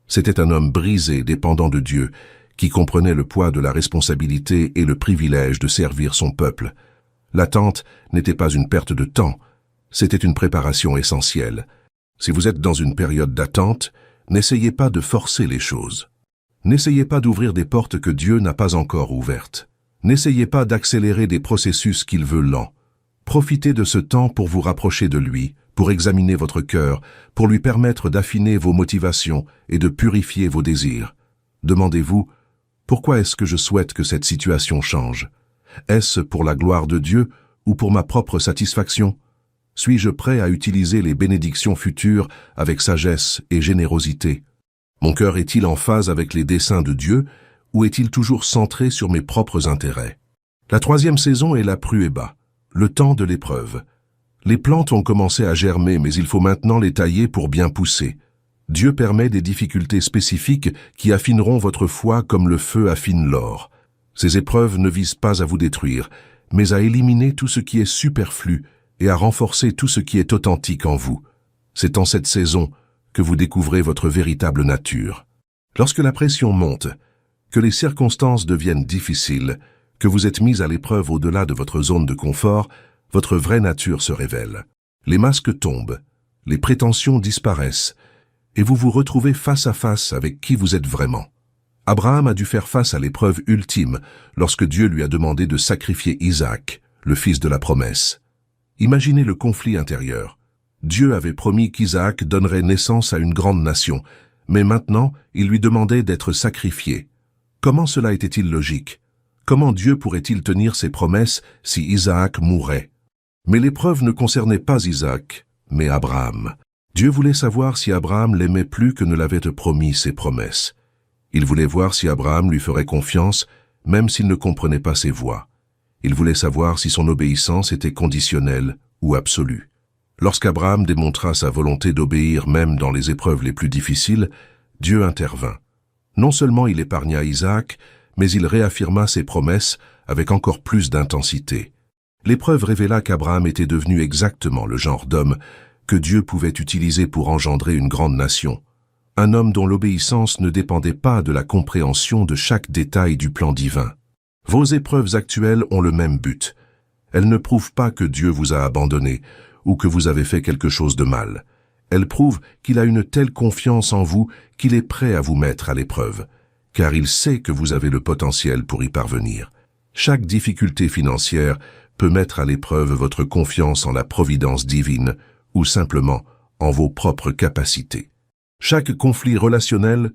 C'était un homme brisé, dépendant de Dieu, qui comprenait le poids de la responsabilité et le privilège de servir son peuple. L'attente n'était pas une perte de temps, c'était une préparation essentielle. Si vous êtes dans une période d'attente, n'essayez pas de forcer les choses. N'essayez pas d'ouvrir des portes que Dieu n'a pas encore ouvertes. N'essayez pas d'accélérer des processus qu'il veut lents. Profitez de ce temps pour vous rapprocher de lui, pour examiner votre cœur, pour lui permettre d'affiner vos motivations et de purifier vos désirs. Demandez-vous, pourquoi est-ce que je souhaite que cette situation change? Est-ce pour la gloire de Dieu ou pour ma propre satisfaction? Suis-je prêt à utiliser les bénédictions futures avec sagesse et générosité? Mon cœur est-il en phase avec les desseins de Dieu ou est-il toujours centré sur mes propres intérêts? La troisième saison est la prueba, le temps de l'épreuve. Les plantes ont commencé à germer, mais il faut maintenant les tailler pour bien pousser. Dieu permet des difficultés spécifiques qui affineront votre foi comme le feu affine l'or. Ces épreuves ne visent pas à vous détruire, mais à éliminer tout ce qui est superflu et à renforcer tout ce qui est authentique en vous. C'est en cette saison que vous découvrez votre véritable nature. Lorsque la pression monte, que les circonstances deviennent difficiles, que vous êtes mis à l'épreuve au-delà de votre zone de confort, votre vraie nature se révèle. Les masques tombent, les prétentions disparaissent, et vous vous retrouvez face à face avec qui vous êtes vraiment. Abraham a dû faire face à l'épreuve ultime lorsque Dieu lui a demandé de sacrifier Isaac, le fils de la promesse. Imaginez le conflit intérieur. Dieu avait promis qu'Isaac donnerait naissance à une grande nation, mais maintenant, il lui demandait d'être sacrifié. Comment cela était-il logique? Comment Dieu pourrait-il tenir ses promesses si Isaac mourait? Mais l'épreuve ne concernait pas Isaac, mais Abraham. Dieu voulait savoir si Abraham l'aimait plus que ne l'avaient promis ses promesses. Il voulait voir si Abraham lui ferait confiance, même s'il ne comprenait pas ses voies. Il voulait savoir si son obéissance était conditionnelle ou absolue. Lorsqu'Abraham démontra sa volonté d'obéir même dans les épreuves les plus difficiles, Dieu intervint. Non seulement il épargna Isaac, mais il réaffirma ses promesses avec encore plus d'intensité. L'épreuve révéla qu'Abraham était devenu exactement le genre d'homme que Dieu pouvait utiliser pour engendrer une grande nation. Un homme dont l'obéissance ne dépendait pas de la compréhension de chaque détail du plan divin. Vos épreuves actuelles ont le même but. Elles ne prouvent pas que Dieu vous a abandonné ou que vous avez fait quelque chose de mal. Elles prouvent qu'il a une telle confiance en vous qu'il est prêt à vous mettre à l'épreuve, car il sait que vous avez le potentiel pour y parvenir. Chaque difficulté financière peut mettre à l'épreuve votre confiance en la providence divine ou simplement en vos propres capacités. Chaque conflit relationnel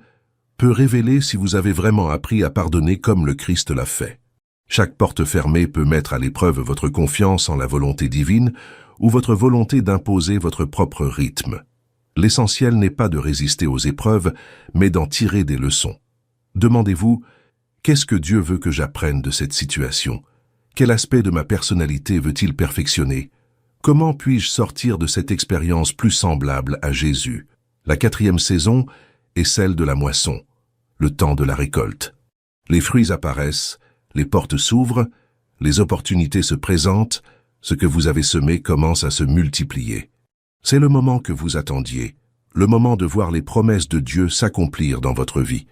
peut révéler si vous avez vraiment appris à pardonner comme le Christ l'a fait. Chaque porte fermée peut mettre à l'épreuve votre confiance en la volonté divine ou votre volonté d'imposer votre propre rythme. L'essentiel n'est pas de résister aux épreuves, mais d'en tirer des leçons. Demandez-vous, qu'est-ce que Dieu veut que j'apprenne de cette situation? Quel aspect de ma personnalité veut-il perfectionner? Comment puis-je sortir de cette expérience plus semblable à Jésus? La 4e saison est celle de la moisson, le temps de la récolte. Les fruits apparaissent, les portes s'ouvrent, les opportunités se présentent, ce que vous avez semé commence à se multiplier. C'est le moment que vous attendiez, le moment de voir les promesses de Dieu s'accomplir dans votre vie.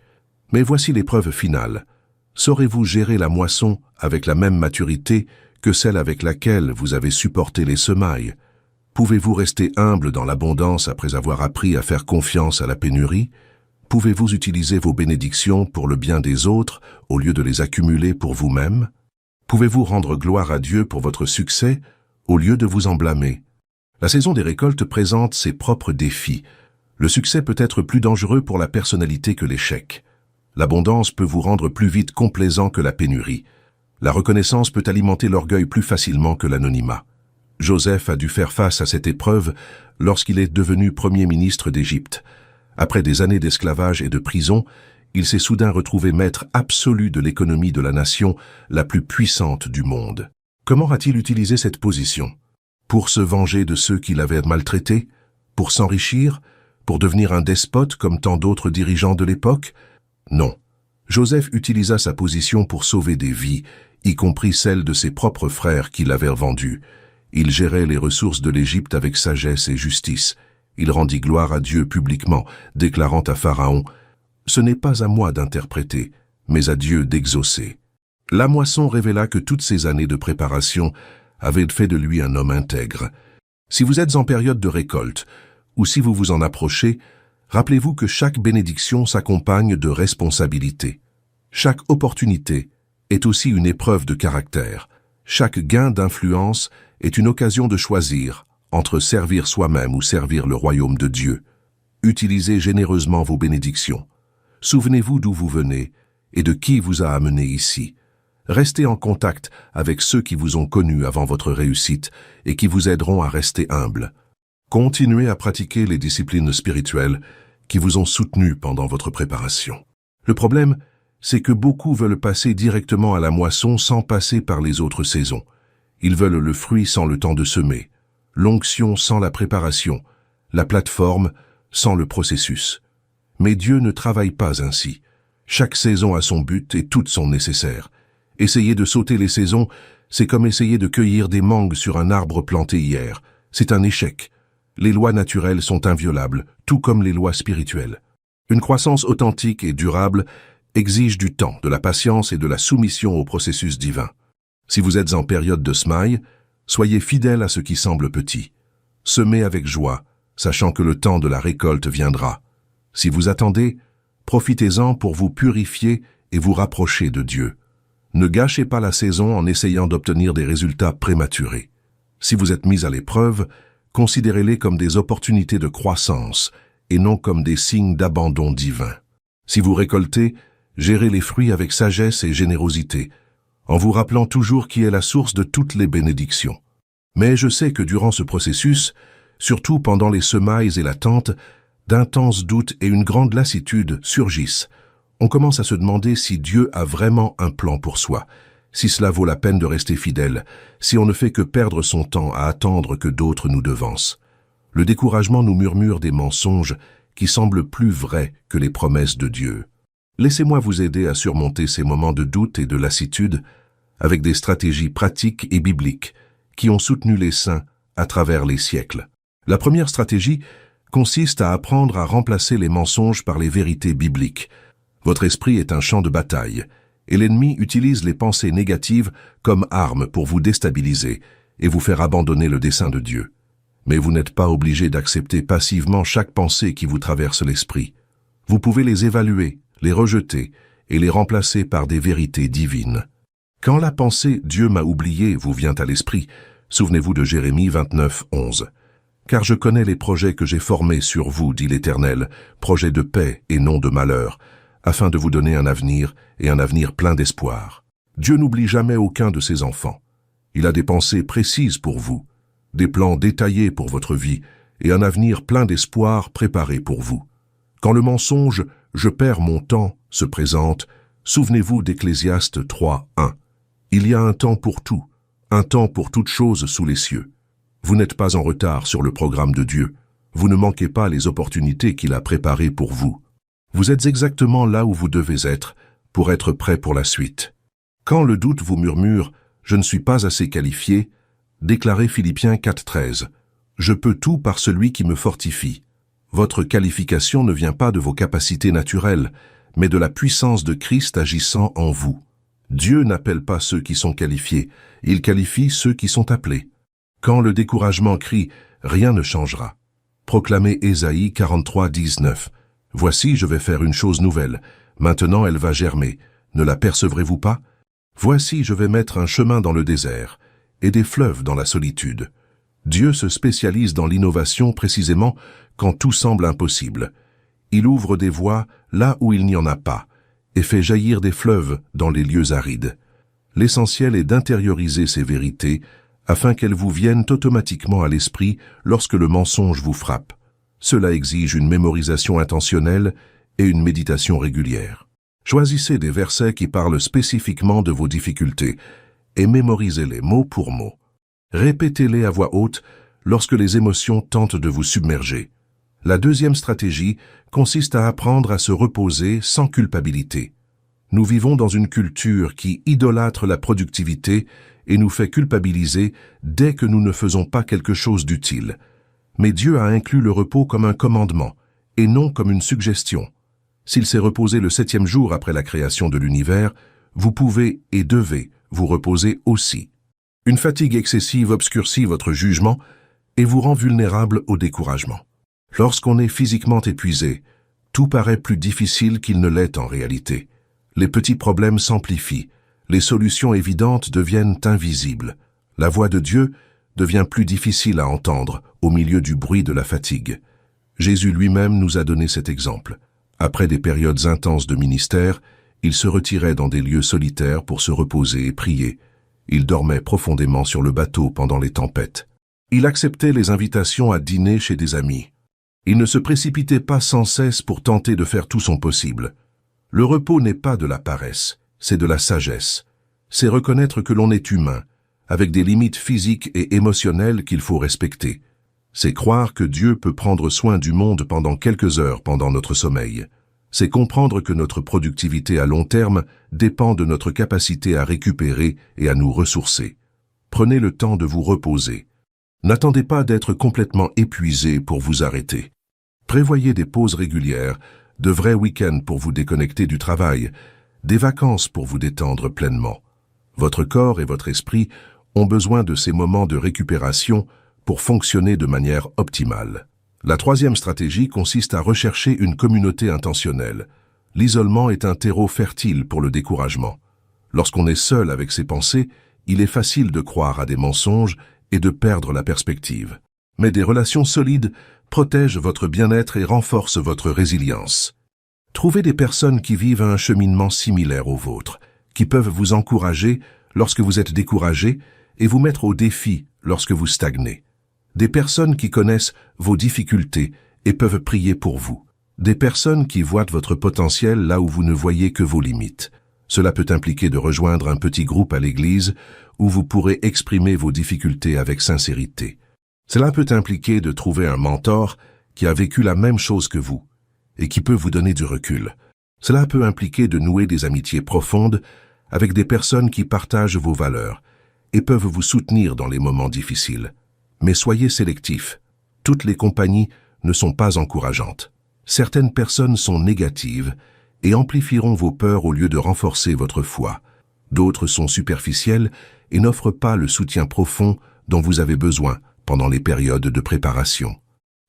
Mais voici l'épreuve finale. Saurez-vous gérer la moisson avec la même maturité que celle avec laquelle vous avez supporté les semailles? Pouvez-vous rester humble dans l'abondance après avoir appris à faire confiance à la pénurie? Pouvez-vous utiliser vos bénédictions pour le bien des autres au lieu de les accumuler pour vous-même? Pouvez-vous rendre gloire à Dieu pour votre succès au lieu de vous en blâmer? La saison des récoltes présente ses propres défis. Le succès peut être plus dangereux pour la personnalité que l'échec. L'abondance peut vous rendre plus vite complaisant que la pénurie. La reconnaissance peut alimenter l'orgueil plus facilement que l'anonymat. Joseph a dû faire face à cette épreuve lorsqu'il est devenu premier ministre d'Égypte. Après des années d'esclavage et de prison, il s'est soudain retrouvé maître absolu de l'économie de la nation la plus puissante du monde. Comment a-t-il utilisé cette position? Pour se venger de ceux qui l'avaient maltraité? Pour s'enrichir? Pour devenir un despote comme tant d'autres dirigeants de l'époque? Non. Joseph utilisa sa position pour sauver des vies, y compris celles de ses propres frères qui l'avaient vendu. Il gérait les ressources de l'Égypte avec sagesse et justice. Il rendit gloire à Dieu publiquement, déclarant à Pharaon « Ce n'est pas à moi d'interpréter, mais à Dieu d'exaucer. » La moisson révéla que toutes ces années de préparation avaient fait de lui un homme intègre. Si vous êtes en période de récolte, ou si vous vous en approchez, rappelez-vous que chaque bénédiction s'accompagne de responsabilités. Chaque opportunité est aussi une épreuve de caractère. Chaque gain d'influence est une occasion de choisir entre servir soi-même ou servir le royaume de Dieu. Utilisez généreusement vos bénédictions. Souvenez-vous d'où vous venez et de qui vous a amené ici. Restez en contact avec ceux qui vous ont connu avant votre réussite et qui vous aideront à rester humble. Continuez à pratiquer les disciplines spirituelles qui vous ont soutenu pendant votre préparation. Le problème, c'est que beaucoup veulent passer directement à la moisson sans passer par les autres saisons. Ils veulent le fruit sans le temps de semer, l'onction sans la préparation, la plateforme sans le processus. Mais Dieu ne travaille pas ainsi. Chaque saison a son but et toutes sont nécessaires. Essayer de sauter les saisons, c'est comme essayer de cueillir des mangues sur un arbre planté hier. C'est un échec. Les lois naturelles sont inviolables, tout comme les lois spirituelles. Une croissance authentique et durable exige du temps, de la patience et de la soumission au processus divin. Si vous êtes en période de semailles, soyez fidèle à ce qui semble petit. Semez avec joie, sachant que le temps de la récolte viendra. Si vous attendez, profitez-en pour vous purifier et vous rapprocher de Dieu. Ne gâchez pas la saison en essayant d'obtenir des résultats prématurés. Si vous êtes mis à l'épreuve, considérez-les comme des opportunités de croissance et non comme des signes d'abandon divin. Si vous récoltez, gérez les fruits avec sagesse et générosité, en vous rappelant toujours qui est la source de toutes les bénédictions. Mais je sais que durant ce processus, surtout pendant les semailles et l'attente, d'intenses doutes et une grande lassitude surgissent. On commence à se demander si Dieu a vraiment un plan pour soi, si cela vaut la peine de rester fidèle, si on ne fait que perdre son temps à attendre que d'autres nous devancent. Le découragement nous murmure des mensonges qui semblent plus vrais que les promesses de Dieu. Laissez-moi vous aider à surmonter ces moments de doute et de lassitude avec des stratégies pratiques et bibliques qui ont soutenu les saints à travers les siècles. La première stratégie consiste à apprendre à remplacer les mensonges par les vérités bibliques. Votre esprit est un champ de bataille, et l'ennemi utilise les pensées négatives comme arme pour vous déstabiliser et vous faire abandonner le dessein de Dieu. Mais vous n'êtes pas obligé d'accepter passivement chaque pensée qui vous traverse l'esprit. Vous pouvez les évaluer, les rejeter et les remplacer par des vérités divines. Quand la pensée « Dieu m'a oublié » vous vient à l'esprit, souvenez-vous de Jérémie 29, 11. « Car je connais les projets que j'ai formés sur vous, dit l'Éternel, projets de paix et non de malheur, afin de vous donner un avenir et un avenir plein d'espoir. » Dieu n'oublie jamais aucun de ses enfants. Il a des pensées précises pour vous, des plans détaillés pour votre vie et un avenir plein d'espoir préparé pour vous. Quand le mensonge « je perds mon temps » se présente, souvenez-vous d'Ecclésiaste 3, 1. Il y a un temps pour tout, un temps pour toute chose sous les cieux. Vous n'êtes pas en retard sur le programme de Dieu. Vous ne manquez pas les opportunités qu'il a préparées pour vous. Vous êtes exactement là où vous devez être pour être prêt pour la suite. Quand le doute vous murmure « je ne suis pas assez qualifié », déclarez Philippiens 4,13. « Je peux tout par celui qui me fortifie ». Votre qualification ne vient pas de vos capacités naturelles, mais de la puissance de Christ agissant en vous. Dieu n'appelle pas ceux qui sont qualifiés, il qualifie ceux qui sont appelés. Quand le découragement crie « rien ne changera », proclamez Ésaïe 43, 19. « Voici, je vais faire une chose nouvelle, maintenant elle va germer, ne la percevrez-vous pas? Voici, je vais mettre un chemin dans le désert, et des fleuves dans la solitude. » Dieu se spécialise dans l'innovation précisément quand tout semble impossible. Il ouvre des voies là où il n'y en a pas, et fait jaillir des fleuves dans les lieux arides. L'essentiel est d'intérioriser ces vérités afin qu'elles vous viennent automatiquement à l'esprit lorsque le mensonge vous frappe. Cela exige une mémorisation intentionnelle et une méditation régulière. Choisissez des versets qui parlent spécifiquement de vos difficultés et mémorisez-les mot pour mot. Répétez-les à voix haute lorsque les émotions tentent de vous submerger. La deuxième stratégie consiste à apprendre à se reposer sans culpabilité. Nous vivons dans une culture qui idolâtre la productivité et nous fait culpabiliser dès que nous ne faisons pas quelque chose d'utile. Mais Dieu a inclus le repos comme un commandement et non comme une suggestion. S'il s'est reposé le 7e jour après la création de l'univers, vous pouvez et devez vous reposer aussi. Une fatigue excessive obscurcit votre jugement et vous rend vulnérable au découragement. Lorsqu'on est physiquement épuisé, tout paraît plus difficile qu'il ne l'est en réalité. Les petits problèmes s'amplifient, les solutions évidentes deviennent invisibles. La voix de Dieu devient plus difficile à entendre au milieu du bruit de la fatigue. Jésus lui-même nous a donné cet exemple. Après des périodes intenses de ministère, il se retirait dans des lieux solitaires pour se reposer et prier. Il dormait profondément sur le bateau pendant les tempêtes. Il acceptait les invitations à dîner chez des amis. Il ne se précipitait pas sans cesse pour tenter de faire tout son possible. Le repos n'est pas de la paresse, c'est de la sagesse. C'est reconnaître que l'on est humain, avec des limites physiques et émotionnelles qu'il faut respecter. C'est croire que Dieu peut prendre soin du monde pendant quelques heures pendant notre sommeil. C'est comprendre que notre productivité à long terme dépend de notre capacité à récupérer et à nous ressourcer. Prenez le temps de vous reposer. N'attendez pas d'être complètement épuisé pour vous arrêter. Prévoyez des pauses régulières, de vrais week-ends pour vous déconnecter du travail, des vacances pour vous détendre pleinement. Votre corps et votre esprit ont besoin de ces moments de récupération pour fonctionner de manière optimale. La troisième stratégie consiste à rechercher une communauté intentionnelle. L'isolement est un terreau fertile pour le découragement. Lorsqu'on est seul avec ses pensées, il est facile de croire à des mensonges et de perdre la perspective. Mais des relations solides protègent votre bien-être et renforcent votre résilience. Trouvez des personnes qui vivent un cheminement similaire au vôtre, qui peuvent vous encourager lorsque vous êtes découragé et vous mettre au défi lorsque vous stagnez. Des personnes qui connaissent vos difficultés et peuvent prier pour vous. Des personnes qui voient votre potentiel là où vous ne voyez que vos limites. Cela peut impliquer de rejoindre un petit groupe à l'église où vous pourrez exprimer vos difficultés avec sincérité. Cela peut impliquer de trouver un mentor qui a vécu la même chose que vous et qui peut vous donner du recul. Cela peut impliquer de nouer des amitiés profondes avec des personnes qui partagent vos valeurs et peuvent vous soutenir dans les moments difficiles. Mais soyez sélectifs. Toutes les compagnies ne sont pas encourageantes. Certaines personnes sont négatives et amplifieront vos peurs au lieu de renforcer votre foi. D'autres sont superficielles et n'offrent pas le soutien profond dont vous avez besoin pendant les périodes de préparation.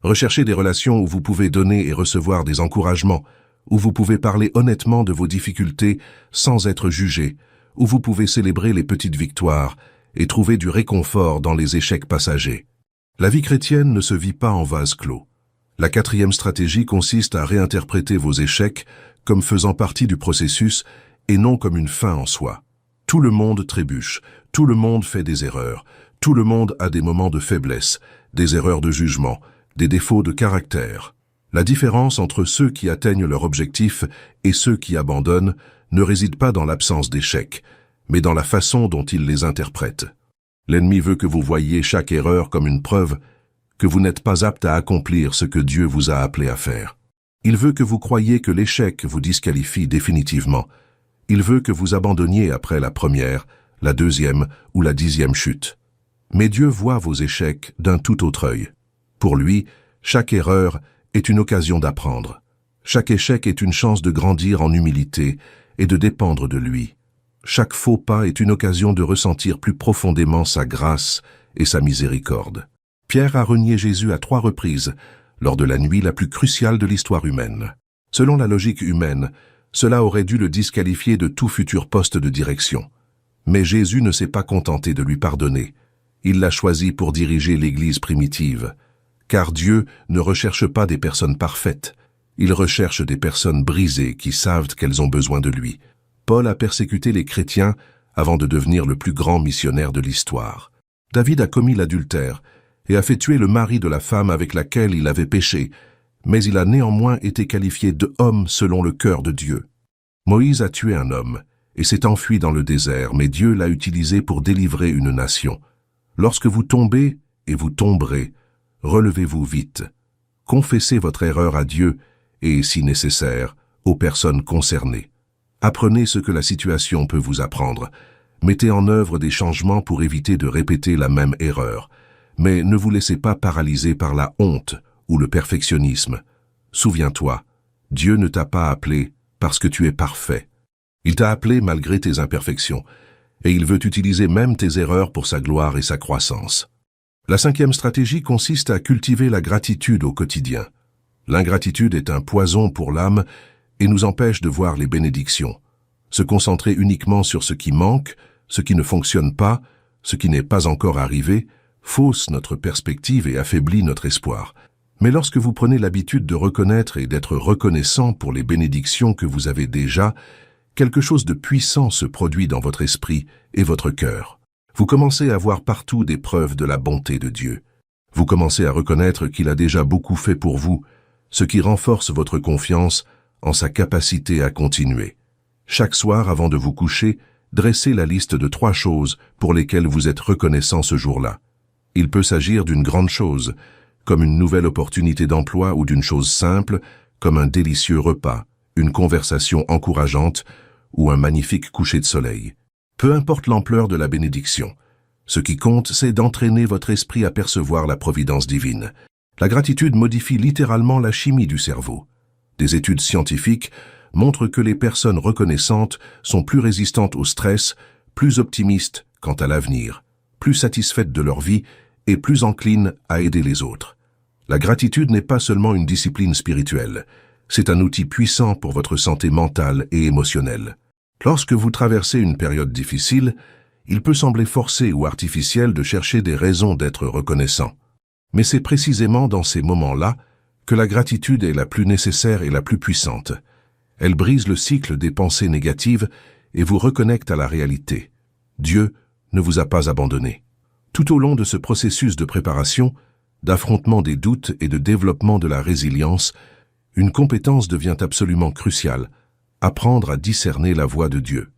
Recherchez des relations où vous pouvez donner et recevoir des encouragements, où vous pouvez parler honnêtement de vos difficultés sans être jugé, où vous pouvez célébrer les petites victoires et trouver du réconfort dans les échecs passagers. La vie chrétienne ne se vit pas en vase clos. La 4e stratégie consiste à réinterpréter vos échecs comme faisant partie du processus et non comme une fin en soi. Tout le monde trébuche, tout le monde fait des erreurs, tout le monde a des moments de faiblesse, des erreurs de jugement, des défauts de caractère. La différence entre ceux qui atteignent leur objectif et ceux qui abandonnent ne réside pas dans l'absence d'échecs, mais dans la façon dont ils les interprètent. L'ennemi veut que vous voyiez chaque erreur comme une preuve que vous n'êtes pas apte à accomplir ce que Dieu vous a appelé à faire. Il veut que vous croyiez que l'échec vous disqualifie définitivement. Il veut que vous abandonniez après la première, la 2e ou la 10e chute. Mais Dieu voit vos échecs d'un tout autre œil. Pour lui, chaque erreur est une occasion d'apprendre. Chaque échec est une chance de grandir en humilité et de dépendre de lui. Chaque faux pas est une occasion de ressentir plus profondément sa grâce et sa miséricorde. Pierre a renié Jésus à 3 reprises, lors de la nuit la plus cruciale de l'histoire humaine. Selon la logique humaine, cela aurait dû le disqualifier de tout futur poste de direction. Mais Jésus ne s'est pas contenté de lui pardonner. Il l'a choisi pour diriger l'Église primitive. Car Dieu ne recherche pas des personnes parfaites. Il recherche des personnes brisées qui savent qu'elles ont besoin de lui. Paul a persécuté les chrétiens avant de devenir le plus grand missionnaire de l'histoire. David a commis l'adultère et a fait tuer le mari de la femme avec laquelle il avait péché, mais il a néanmoins été qualifié de homme selon le cœur de Dieu. Moïse a tué un homme et s'est enfui dans le désert, mais Dieu l'a utilisé pour délivrer une nation. Lorsque vous tombez, et vous tomberez, relevez-vous vite. Confessez votre erreur à Dieu et, si nécessaire, aux personnes concernées. Apprenez ce que la situation peut vous apprendre. Mettez en œuvre des changements pour éviter de répéter la même erreur. Mais ne vous laissez pas paralyser par la honte ou le perfectionnisme. Souviens-toi, Dieu ne t'a pas appelé parce que tu es parfait. Il t'a appelé malgré tes imperfections, et il veut utiliser même tes erreurs pour sa gloire et sa croissance. La 5e stratégie consiste à cultiver la gratitude au quotidien. L'ingratitude est un poison pour l'âme et nous empêche de voir les bénédictions. Se concentrer uniquement sur ce qui manque, ce qui ne fonctionne pas, ce qui n'est pas encore arrivé, fausse notre perspective et affaiblit notre espoir. Mais lorsque vous prenez l'habitude de reconnaître et d'être reconnaissant pour les bénédictions que vous avez déjà, quelque chose de puissant se produit dans votre esprit et votre cœur. Vous commencez à voir partout des preuves de la bonté de Dieu. Vous commencez à reconnaître qu'il a déjà beaucoup fait pour vous, ce qui renforce votre confiance en sa capacité à continuer. Chaque soir, avant de vous coucher, dressez la liste de 3 choses pour lesquelles vous êtes reconnaissant ce jour-là. Il peut s'agir d'une grande chose, comme une nouvelle opportunité d'emploi, ou d'une chose simple, comme un délicieux repas, une conversation encourageante ou un magnifique coucher de soleil. Peu importe l'ampleur de la bénédiction, ce qui compte, c'est d'entraîner votre esprit à percevoir la providence divine. La gratitude modifie littéralement la chimie du cerveau. Des études scientifiques montrent que les personnes reconnaissantes sont plus résistantes au stress, plus optimistes quant à l'avenir, plus satisfaites de leur vie et plus enclines à aider les autres. La gratitude n'est pas seulement une discipline spirituelle, c'est un outil puissant pour votre santé mentale et émotionnelle. Lorsque vous traversez une période difficile, il peut sembler forcé ou artificiel de chercher des raisons d'être reconnaissant. Mais c'est précisément dans ces moments-là que la gratitude est la plus nécessaire et la plus puissante. Elle brise le cycle des pensées négatives et vous reconnecte à la réalité. Dieu ne vous a pas abandonné. Tout au long de ce processus de préparation, d'affrontement des doutes et de développement de la résilience, une compétence devient absolument cruciale, apprendre à discerner la voix de Dieu.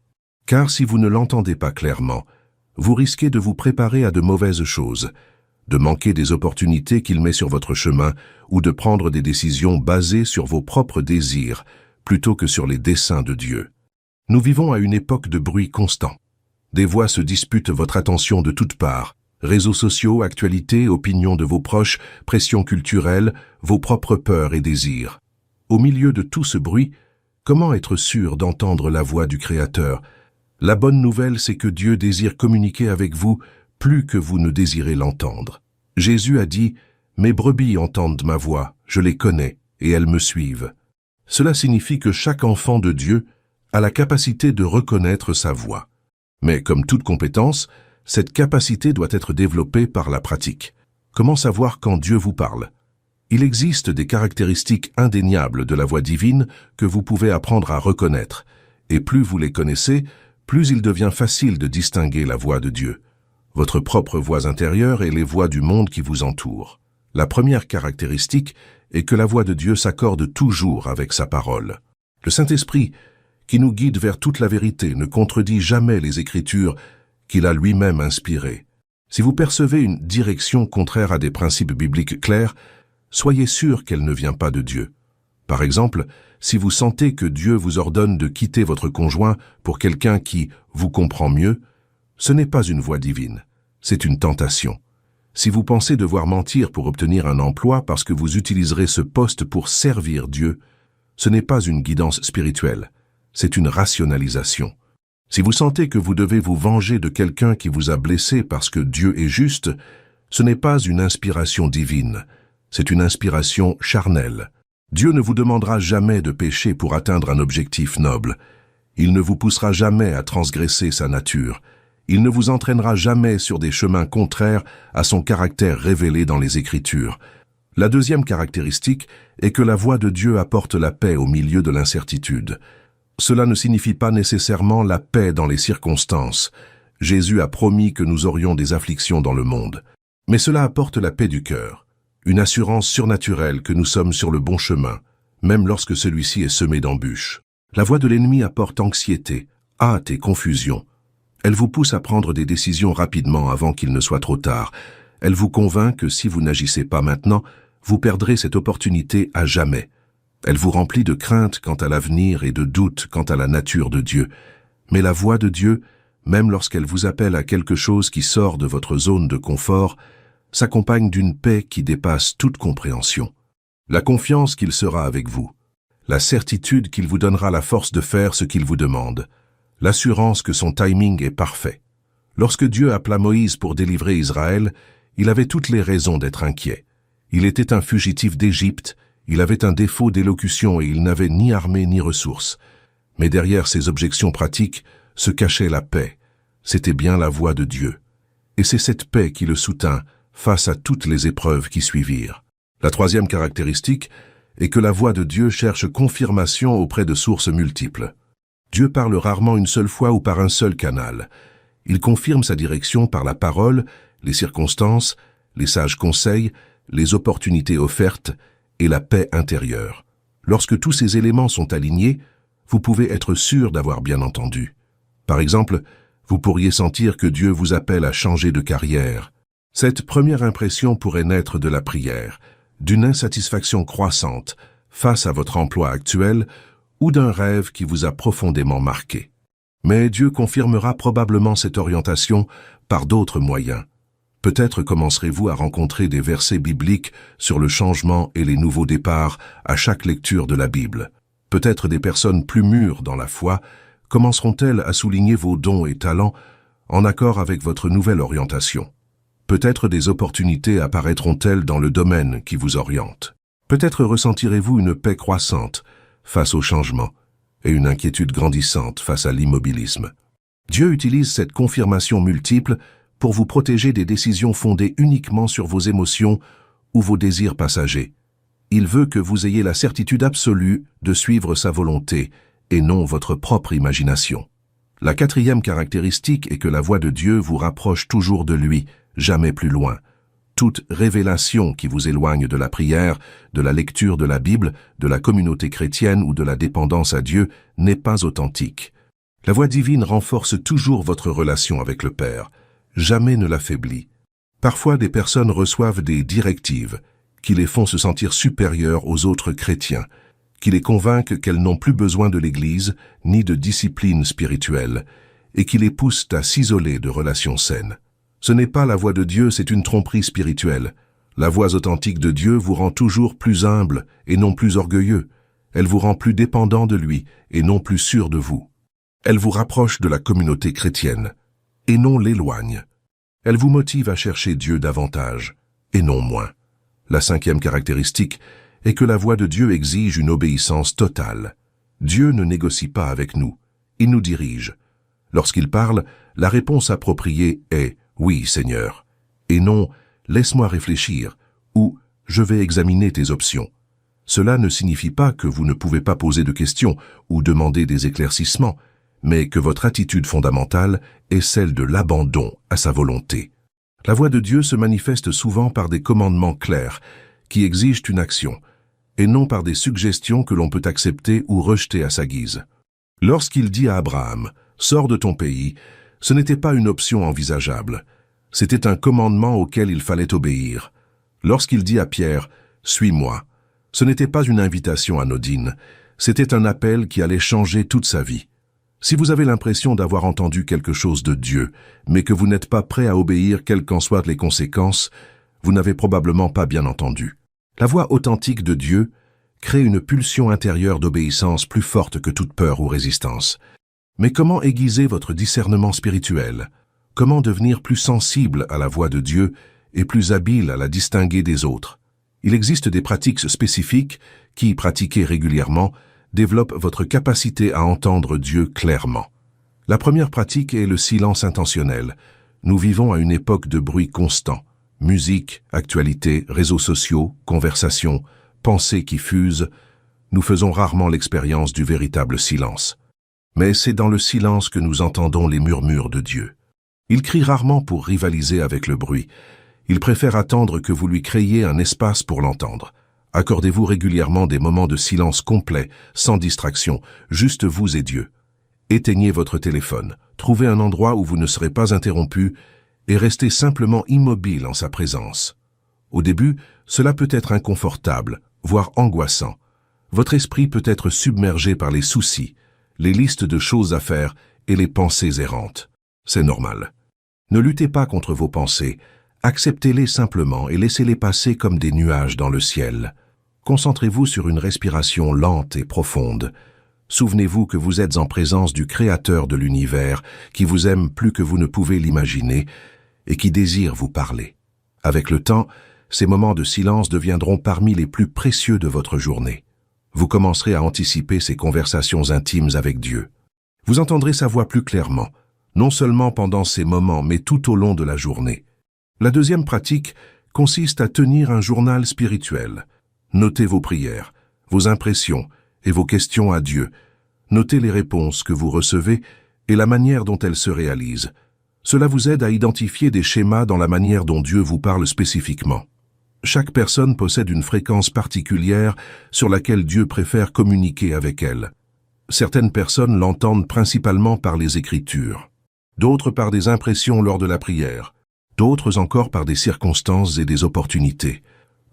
Car si vous ne l'entendez pas clairement, vous risquez de vous préparer à de mauvaises choses, de manquer des opportunités qu'il met sur votre chemin ou de prendre des décisions basées sur vos propres désirs plutôt que sur les desseins de Dieu. Nous vivons à une époque de bruit constant. Des voix se disputent votre attention de toutes parts. Réseaux sociaux, actualités, opinions de vos proches, pressions culturelles, vos propres peurs et désirs. Au milieu de tout ce bruit, comment être sûr d'entendre la voix du Créateur? La bonne nouvelle, c'est que Dieu désire communiquer avec vous plus que vous ne désirez l'entendre. Jésus a dit « Mes brebis entendent ma voix, je les connais, et elles me suivent ». Cela signifie que chaque enfant de Dieu a la capacité de reconnaître sa voix. Mais comme toute compétence, cette capacité doit être développée par la pratique. Comment savoir quand Dieu vous parle? Il existe des caractéristiques indéniables de la voix divine que vous pouvez apprendre à reconnaître, et plus vous les connaissez, plus il devient facile de distinguer la voix de Dieu, votre propre voix intérieure et les voix du monde qui vous entoure. La première caractéristique est que la voix de Dieu s'accorde toujours avec sa parole. Le Saint-Esprit, qui nous guide vers toute la vérité, ne contredit jamais les Écritures qu'il a lui-même inspirées. Si vous percevez une direction contraire à des principes bibliques clairs, soyez sûr qu'elle ne vient pas de Dieu. Par exemple, si vous sentez que Dieu vous ordonne de quitter votre conjoint pour quelqu'un qui vous comprend mieux, ce n'est pas une voix divine, c'est une tentation. Si vous pensez devoir mentir pour obtenir un emploi parce que vous utiliserez ce poste pour servir Dieu, ce n'est pas une guidance spirituelle, c'est une rationalisation. Si vous sentez que vous devez vous venger de quelqu'un qui vous a blessé parce que Dieu est juste, ce n'est pas une inspiration divine, c'est une inspiration charnelle. Dieu ne vous demandera jamais de pécher pour atteindre un objectif noble. Il ne vous poussera jamais à transgresser sa nature. Il ne vous entraînera jamais sur des chemins contraires à son caractère révélé dans les Écritures. La deuxième caractéristique est que la voix de Dieu apporte la paix au milieu de l'incertitude. Cela ne signifie pas nécessairement la paix dans les circonstances. Jésus a promis que nous aurions des afflictions dans le monde. Mais cela apporte la paix du cœur, une assurance surnaturelle que nous sommes sur le bon chemin, même lorsque celui-ci est semé d'embûches. La voix de l'ennemi apporte anxiété, hâte et confusion. Elle vous pousse à prendre des décisions rapidement avant qu'il ne soit trop tard. Elle vous convainc que si vous n'agissez pas maintenant, vous perdrez cette opportunité à jamais. Elle vous remplit de crainte quant à l'avenir et de doute quant à la nature de Dieu. Mais la voix de Dieu, même lorsqu'elle vous appelle à quelque chose qui sort de votre zone de confort, s'accompagne d'une paix qui dépasse toute compréhension. La confiance qu'il sera avec vous, la certitude qu'il vous donnera la force de faire ce qu'il vous demande, l'assurance que son timing est parfait. Lorsque Dieu appela Moïse pour délivrer Israël, il avait toutes les raisons d'être inquiet. Il était un fugitif d'Égypte, il avait un défaut d'élocution et il n'avait ni armée ni ressources. Mais derrière ces objections pratiques se cachait la paix. C'était bien la voix de Dieu. Et c'est cette paix qui le soutint face à toutes les épreuves qui suivirent. La troisième caractéristique est que la voix de Dieu cherche confirmation auprès de sources multiples. Dieu parle rarement une seule fois ou par un seul canal. Il confirme sa direction par la parole, les circonstances, les sages conseils, les opportunités offertes et la paix intérieure. Lorsque tous ces éléments sont alignés, vous pouvez être sûr d'avoir bien entendu. Par exemple, vous pourriez sentir que Dieu vous appelle à changer de carrière. Cette première impression pourrait naître de la prière, d'une insatisfaction croissante face à votre emploi actuel ou d'un rêve qui vous a profondément marqué. Mais Dieu confirmera probablement cette orientation par d'autres moyens. Peut-être commencerez-vous à rencontrer des versets bibliques sur le changement et les nouveaux départs à chaque lecture de la Bible. Peut-être des personnes plus mûres dans la foi commenceront-elles à souligner vos dons et talents en accord avec votre nouvelle orientation. Peut-être des opportunités apparaîtront-elles dans le domaine qui vous oriente. Peut-être ressentirez-vous une paix croissante face au changement et une inquiétude grandissante face à l'immobilisme. Dieu utilise cette confirmation multiple pour vous protéger des décisions fondées uniquement sur vos émotions ou vos désirs passagers. Il veut que vous ayez la certitude absolue de suivre sa volonté et non votre propre imagination. La quatrième caractéristique est que la voix de Dieu vous rapproche toujours de lui, jamais plus loin. Toute révélation qui vous éloigne de la prière, de la lecture de la Bible, de la communauté chrétienne ou de la dépendance à Dieu n'est pas authentique. La voix divine renforce toujours votre relation avec le Père, jamais ne l'affaiblit. Parfois, des personnes reçoivent des directives qui les font se sentir supérieures aux autres chrétiens, qui les convainquent qu'elles n'ont plus besoin de l'Église ni de discipline spirituelle, et qui les poussent à s'isoler de relations saines. Ce n'est pas la voix de Dieu, c'est une tromperie spirituelle. La voix authentique de Dieu vous rend toujours plus humble et non plus orgueilleux. Elle vous rend plus dépendant de lui et non plus sûr de vous. Elle vous rapproche de la communauté chrétienne et non l'éloigne. Elle vous motive à chercher Dieu davantage et non moins. La cinquième caractéristique est que la voix de Dieu exige une obéissance totale. Dieu ne négocie pas avec nous, il nous dirige. Lorsqu'il parle, la réponse appropriée est « Oui, Seigneur » et non « Laisse-moi réfléchir » ou « Je vais examiner tes options ». Cela ne signifie pas que vous ne pouvez pas poser de questions ou demander des éclaircissements, mais que votre attitude fondamentale est celle de l'abandon à sa volonté. La voix de Dieu se manifeste souvent par des commandements clairs qui exigent une action, et non par des suggestions que l'on peut accepter ou rejeter à sa guise. Lorsqu'il dit à Abraham « Sors de ton pays », ce n'était pas une option envisageable. C'était un commandement auquel il fallait obéir. Lorsqu'il dit à Pierre « Suis-moi », ce n'était pas une invitation anodine, c'était un appel qui allait changer toute sa vie. Si vous avez l'impression d'avoir entendu quelque chose de Dieu, mais que vous n'êtes pas prêt à obéir quelles qu'en soient les conséquences, vous n'avez probablement pas bien entendu. La voix authentique de Dieu crée une pulsion intérieure d'obéissance plus forte que toute peur ou résistance. Mais comment aiguiser votre discernement spirituel? Comment devenir plus sensible à la voix de Dieu et plus habile à la distinguer des autres? Il existe des pratiques spécifiques qui, pratiquées régulièrement, développent votre capacité à entendre Dieu clairement. La première pratique est le silence intentionnel. Nous vivons à une époque de bruit constant. Musique, actualité, réseaux sociaux, conversations, pensées qui fusent. Nous faisons rarement l'expérience du véritable silence. Mais c'est dans le silence que nous entendons les murmures de Dieu. Il crie rarement pour rivaliser avec le bruit. Il préfère attendre que vous lui créiez un espace pour l'entendre. Accordez-vous régulièrement des moments de silence complet, sans distraction, juste vous et Dieu. Éteignez votre téléphone, trouvez un endroit où vous ne serez pas interrompu et restez simplement immobile en sa présence. Au début, cela peut être inconfortable, voire angoissant. Votre esprit peut être submergé par les soucis, les listes de choses à faire et les pensées errantes. C'est normal. Ne luttez pas contre vos pensées, acceptez-les simplement et laissez-les passer comme des nuages dans le ciel. Concentrez-vous sur une respiration lente et profonde. Souvenez-vous que vous êtes en présence du Créateur de l'univers, qui vous aime plus que vous ne pouvez l'imaginer et qui désire vous parler. Avec le temps, ces moments de silence deviendront parmi les plus précieux de votre journée. Vous commencerez à anticiper ces conversations intimes avec Dieu. Vous entendrez sa voix plus clairement, non seulement pendant ces moments, mais tout au long de la journée. La deuxième pratique consiste à tenir un journal spirituel. Notez vos prières, vos impressions et vos questions à Dieu. Notez les réponses que vous recevez et la manière dont elles se réalisent. Cela vous aide à identifier des schémas dans la manière dont Dieu vous parle spécifiquement. Chaque personne possède une fréquence particulière sur laquelle Dieu préfère communiquer avec elle. Certaines personnes l'entendent principalement par les Écritures, d'autres par des impressions lors de la prière, d'autres encore par des circonstances et des opportunités,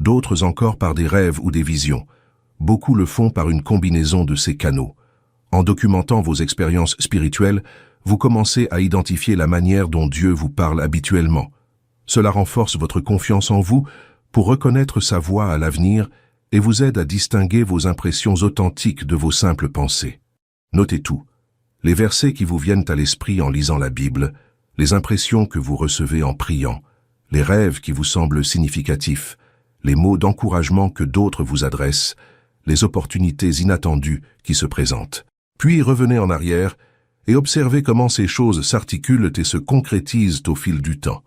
d'autres encore par des rêves ou des visions. Beaucoup le font par une combinaison de ces canaux. En documentant vos expériences spirituelles, vous commencez à identifier la manière dont Dieu vous parle habituellement. Cela renforce votre confiance en vous pour reconnaître sa voix à l'avenir et vous aide à distinguer vos impressions authentiques de vos simples pensées. Notez tout. Les versets qui vous viennent à l'esprit en lisant la Bible, les impressions que vous recevez en priant, les rêves qui vous semblent significatifs, les mots d'encouragement que d'autres vous adressent, les opportunités inattendues qui se présentent. Puis revenez en arrière et observez comment ces choses s'articulent et se concrétisent au fil du temps.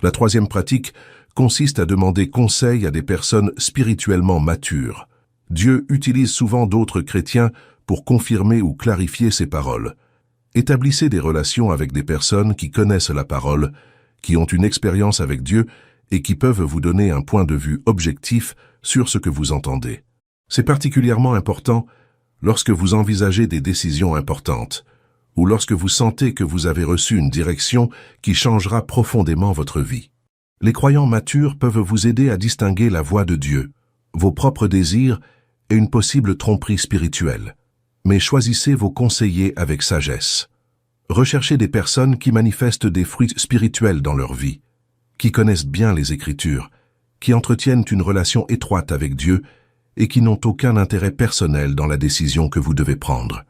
La troisième pratique consiste à demander conseil à des personnes spirituellement matures. Dieu utilise souvent d'autres chrétiens pour confirmer ou clarifier ses paroles. Établissez des relations avec des personnes qui connaissent la parole, qui ont une expérience avec Dieu et qui peuvent vous donner un point de vue objectif sur ce que vous entendez. C'est particulièrement important lorsque vous envisagez des décisions importantes ou lorsque vous sentez que vous avez reçu une direction qui changera profondément votre vie. Les croyants matures peuvent vous aider à distinguer la voix de Dieu, vos propres désirs et une possible tromperie spirituelle. Mais choisissez vos conseillers avec sagesse. Recherchez des personnes qui manifestent des fruits spirituels dans leur vie, qui connaissent bien les Écritures, qui entretiennent une relation étroite avec Dieu et qui n'ont aucun intérêt personnel dans la décision que vous devez prendre.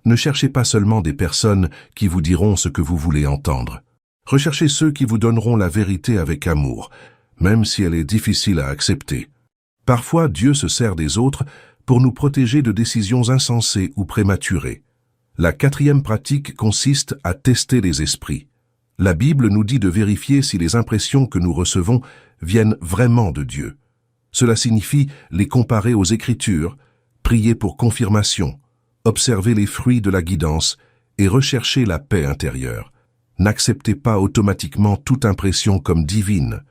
Ne cherchez pas seulement des personnes qui vous diront ce que vous voulez entendre. Recherchez ceux qui vous donneront la vérité avec amour, même si elle est difficile à accepter. Parfois, Dieu se sert des autres pour nous protéger de décisions insensées ou prématurées. La 4e pratique consiste à tester les esprits. La Bible nous dit de vérifier si les impressions que nous recevons viennent vraiment de Dieu. Cela signifie les comparer aux Écritures, prier pour confirmation, observer les fruits de la guidance et rechercher la paix intérieure. N'acceptez pas automatiquement toute impression comme divine.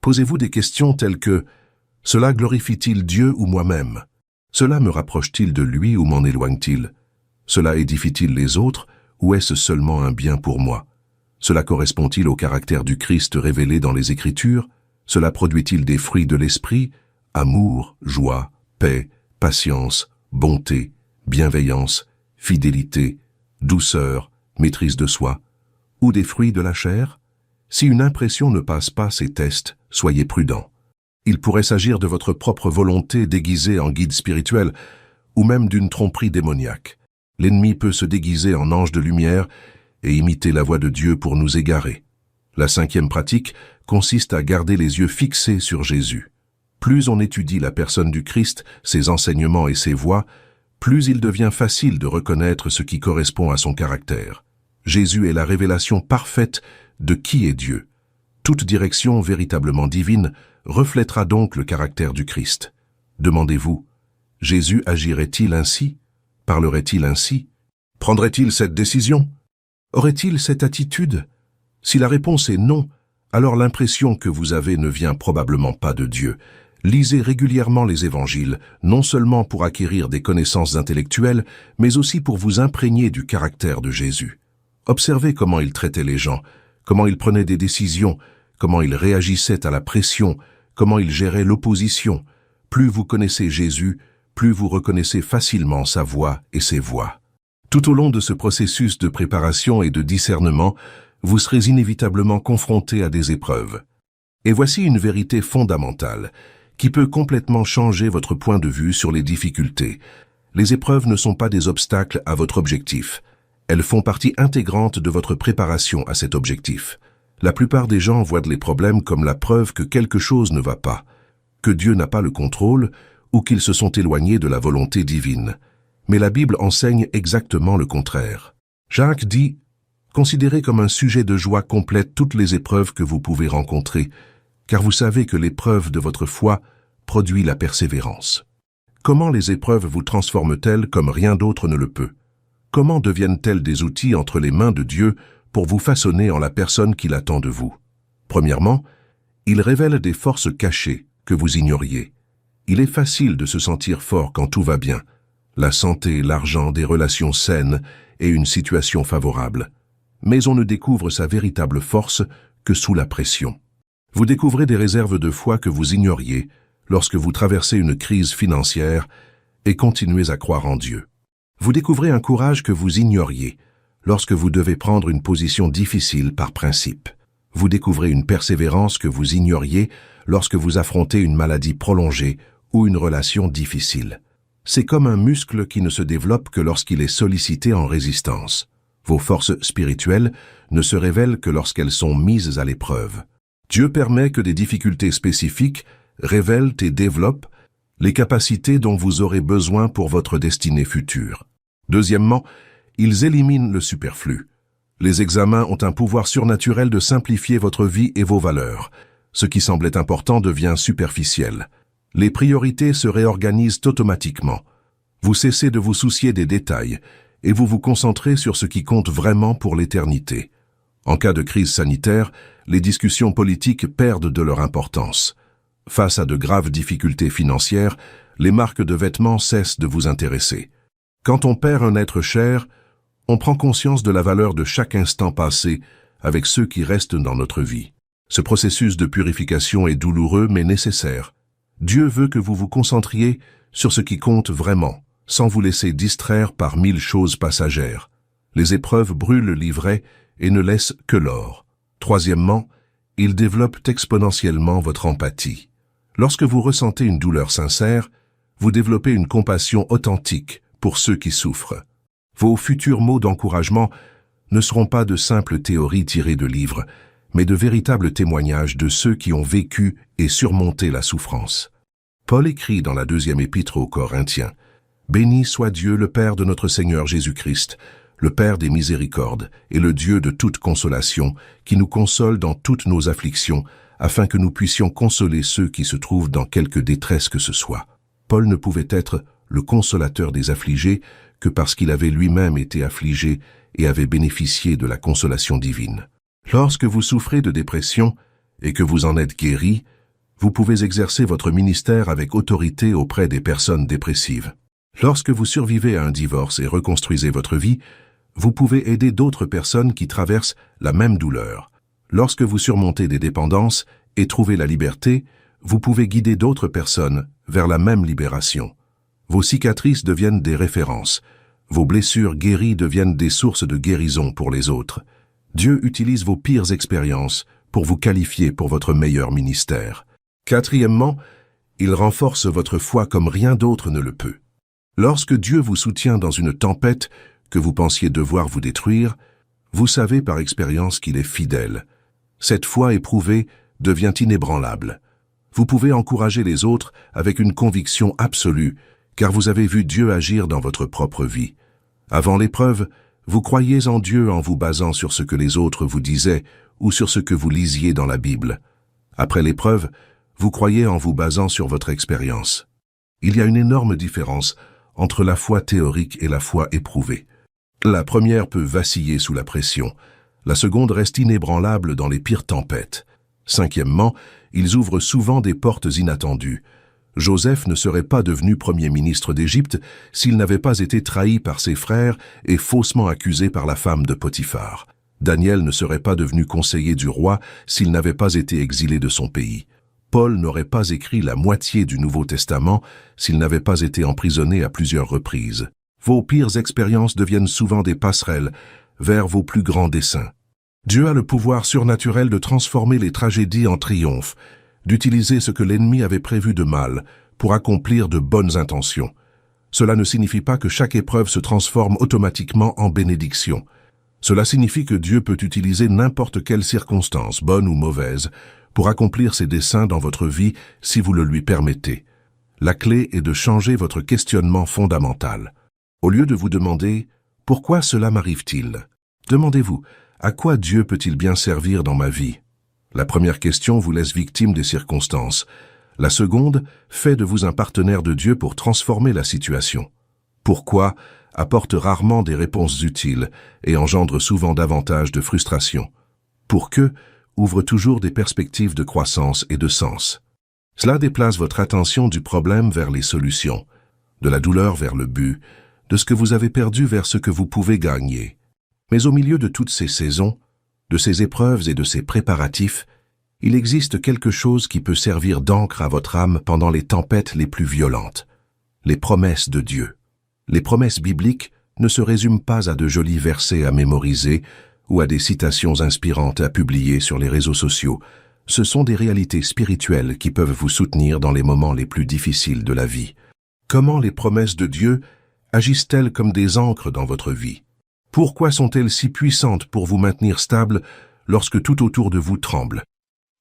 Posez-vous des questions telles que « Cela glorifie-t-il Dieu ou moi-même ? Cela me rapproche-t-il de lui ou m'en éloigne-t-il ? Cela édifie-t-il les autres ou est-ce seulement un bien pour moi ? Cela correspond-il au caractère du Christ révélé dans les Écritures ? Cela produit-il des fruits de l'esprit ? Amour, joie, paix, patience, bonté, bienveillance, fidélité, douceur, maîtrise de soi, ou des fruits de la chair? Si une impression ne passe pas ces tests, soyez prudent. Il pourrait s'agir de votre propre volonté déguisée en guide spirituel, ou même d'une tromperie démoniaque. L'ennemi peut se déguiser en ange de lumière et imiter la voix de Dieu pour nous égarer. La 5e pratique consiste à garder les yeux fixés sur Jésus. Plus on étudie la personne du Christ, ses enseignements et ses voies, plus il devient facile de reconnaître ce qui correspond à son caractère. Jésus est la révélation parfaite de qui est Dieu. Toute direction véritablement divine reflètera donc le caractère du Christ. Demandez-vous, Jésus agirait-il ainsi? Parlerait-il ainsi? Prendrait-il cette décision? Aurait-il cette attitude? Si la réponse est non, alors l'impression que vous avez ne vient probablement pas de Dieu. Lisez régulièrement les évangiles, non seulement pour acquérir des connaissances intellectuelles, mais aussi pour vous imprégner du caractère de Jésus. Observez comment il traitait les gens, comment il prenait des décisions, comment il réagissait à la pression, comment il gérait l'opposition. Plus vous connaissez Jésus, plus vous reconnaissez facilement sa voix et ses voies. Tout au long de ce processus de préparation et de discernement, vous serez inévitablement confronté à des épreuves. Et voici une vérité fondamentale, qui peut complètement changer votre point de vue sur les difficultés. Les épreuves ne sont pas des obstacles à votre objectif. Elles font partie intégrante de votre préparation à cet objectif. La plupart des gens voient les problèmes comme la preuve que quelque chose ne va pas, que Dieu n'a pas le contrôle ou qu'ils se sont éloignés de la volonté divine. Mais la Bible enseigne exactement le contraire. Jacques dit « Considérez comme un sujet de joie complète toutes les épreuves que vous pouvez rencontrer, car vous savez que l'épreuve de votre foi produit la persévérance. » Comment les épreuves vous transforment-elles comme rien d'autre ne le peut? Comment deviennent-elles des outils entre les mains de Dieu pour vous façonner en la personne qu'il attend de vous? Premièrement, il révèle des forces cachées que vous ignoriez. Il est facile de se sentir fort quand tout va bien. La santé, l'argent, des relations saines et une situation favorable. Mais on ne découvre sa véritable force que sous la pression. Vous découvrez des réserves de foi que vous ignoriez lorsque vous traversez une crise financière et continuez à croire en Dieu. Vous découvrez un courage que vous ignoriez lorsque vous devez prendre une position difficile par principe. Vous découvrez une persévérance que vous ignoriez lorsque vous affrontez une maladie prolongée ou une relation difficile. C'est comme un muscle qui ne se développe que lorsqu'il est sollicité en résistance. Vos forces spirituelles ne se révèlent que lorsqu'elles sont mises à l'épreuve. Dieu permet que des difficultés spécifiques révèlent et développent les capacités dont vous aurez besoin pour votre destinée future. Deuxièmement, ils éliminent le superflu. Les examens ont un pouvoir surnaturel de simplifier votre vie et vos valeurs. Ce qui semblait important devient superficiel. Les priorités se réorganisent automatiquement. Vous cessez de vous soucier des détails et vous vous concentrez sur ce qui compte vraiment pour l'éternité. En cas de crise sanitaire, les discussions politiques perdent de leur importance. Face à de graves difficultés financières, les marques de vêtements cessent de vous intéresser. Quand on perd un être cher, on prend conscience de la valeur de chaque instant passé avec ceux qui restent dans notre vie. Ce processus de purification est douloureux mais nécessaire. Dieu veut que vous vous concentriez sur ce qui compte vraiment, sans vous laisser distraire par 1000 choses passagères. Les épreuves brûlent l'ivraie et ne laissent que l'or. Troisièmement, ils développent exponentiellement votre empathie. Lorsque vous ressentez une douleur sincère, vous développez une compassion authentique pour ceux qui souffrent. Vos futurs mots d'encouragement ne seront pas de simples théories tirées de livres, mais de véritables témoignages de ceux qui ont vécu et surmonté la souffrance. Paul écrit dans la 2e épître aux Corinthiens, « Béni soit Dieu le Père de notre Seigneur Jésus-Christ, le Père des miséricordes et le Dieu de toute consolation, qui nous console dans toutes nos afflictions, afin que nous puissions consoler ceux qui se trouvent dans quelque détresse que ce soit. » Paul ne pouvait être le consolateur des affligés que parce qu'il avait lui-même été affligé et avait bénéficié de la consolation divine. Lorsque vous souffrez de dépression et que vous en êtes guéri, vous pouvez exercer votre ministère avec autorité auprès des personnes dépressives. Lorsque vous survivez à un divorce et reconstruisez votre vie, vous pouvez aider d'autres personnes qui traversent la même douleur. Lorsque vous surmontez des dépendances et trouvez la liberté, vous pouvez guider d'autres personnes vers la même libération. Vos cicatrices deviennent des références. Vos blessures guéries deviennent des sources de guérison pour les autres. Dieu utilise vos pires expériences pour vous qualifier pour votre meilleur ministère. Quatrièmement, il renforce votre foi comme rien d'autre ne le peut. Lorsque Dieu vous soutient dans une tempête que vous pensiez devoir vous détruire, vous savez par expérience qu'il est fidèle. Cette foi éprouvée devient inébranlable. Vous pouvez encourager les autres avec une conviction absolue, car vous avez vu Dieu agir dans votre propre vie. Avant l'épreuve, vous croyiez en Dieu en vous basant sur ce que les autres vous disaient ou sur ce que vous lisiez dans la Bible. Après l'épreuve, vous croyez en vous basant sur votre expérience. Il y a une énorme différence entre la foi théorique et la foi éprouvée. La première peut vaciller sous la pression. La seconde reste inébranlable dans les pires tempêtes. Cinquièmement, ils ouvrent souvent des portes inattendues. Joseph ne serait pas devenu premier ministre d'Égypte s'il n'avait pas été trahi par ses frères et faussement accusé par la femme de Potiphar. Daniel ne serait pas devenu conseiller du roi s'il n'avait pas été exilé de son pays. Paul n'aurait pas écrit la moitié du Nouveau Testament s'il n'avait pas été emprisonné à plusieurs reprises. Vos pires expériences deviennent souvent des passerelles vers vos plus grands desseins. Dieu a le pouvoir surnaturel de transformer les tragédies en triomphe, d'utiliser ce que l'ennemi avait prévu de mal pour accomplir de bonnes intentions. Cela ne signifie pas que chaque épreuve se transforme automatiquement en bénédiction. Cela signifie que Dieu peut utiliser n'importe quelle circonstance, bonne ou mauvaise, pour accomplir ses desseins dans votre vie si vous le lui permettez. La clé est de changer votre questionnement fondamental. Au lieu de vous demander « Pourquoi cela m'arrive-t-il ?», demandez-vous « À quoi Dieu peut-il bien servir dans ma vie ?» La première question vous laisse victime des circonstances. La seconde fait de vous un partenaire de Dieu pour transformer la situation. Pourquoi apporte rarement des réponses utiles et engendre souvent davantage de frustration. Pour que ouvre toujours des perspectives de croissance et de sens. Cela déplace votre attention du problème vers les solutions, de la douleur vers le but, de ce que vous avez perdu vers ce que vous pouvez gagner. Mais au milieu de toutes ces saisons, de ces épreuves et de ces préparatifs, il existe quelque chose qui peut servir d'encre à votre âme pendant les tempêtes les plus violentes. Les promesses de Dieu. Les promesses bibliques ne se résument pas à de jolis versets à mémoriser ou à des citations inspirantes à publier sur les réseaux sociaux. Ce sont des réalités spirituelles qui peuvent vous soutenir dans les moments les plus difficiles de la vie. Comment les promesses de Dieu agissent-elles comme des ancres dans votre vie? Pourquoi sont-elles si puissantes pour vous maintenir stable lorsque tout autour de vous tremble?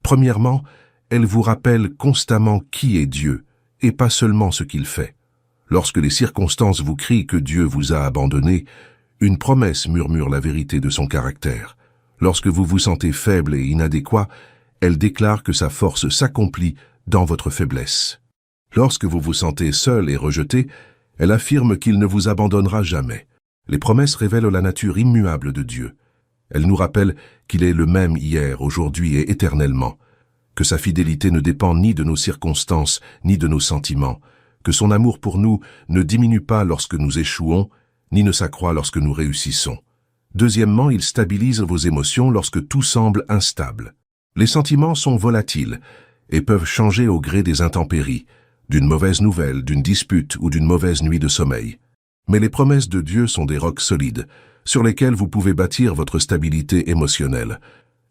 Premièrement, elles vous rappellent constamment qui est Dieu, et pas seulement ce qu'il fait. Lorsque les circonstances vous crient que Dieu vous a abandonné, une promesse murmure la vérité de son caractère. Lorsque vous vous sentez faible et inadéquat, Elle déclare que sa force s'accomplit dans votre faiblesse. Lorsque vous vous sentez seul et rejeté, elle affirme qu'il ne vous abandonnera jamais. Les promesses révèlent la nature immuable de Dieu. Elle nous rappelle qu'il est le même hier, aujourd'hui et éternellement, que sa fidélité ne dépend ni de nos circonstances, ni de nos sentiments, que son amour pour nous ne diminue pas lorsque nous échouons, ni ne s'accroît lorsque nous réussissons. Deuxièmement, il stabilise vos émotions lorsque tout semble instable. Les sentiments sont volatiles et peuvent changer au gré des intempéries, d'une mauvaise nouvelle, d'une dispute ou d'une mauvaise nuit de sommeil. Mais les promesses de Dieu sont des rocs solides, sur lesquels vous pouvez bâtir votre stabilité émotionnelle.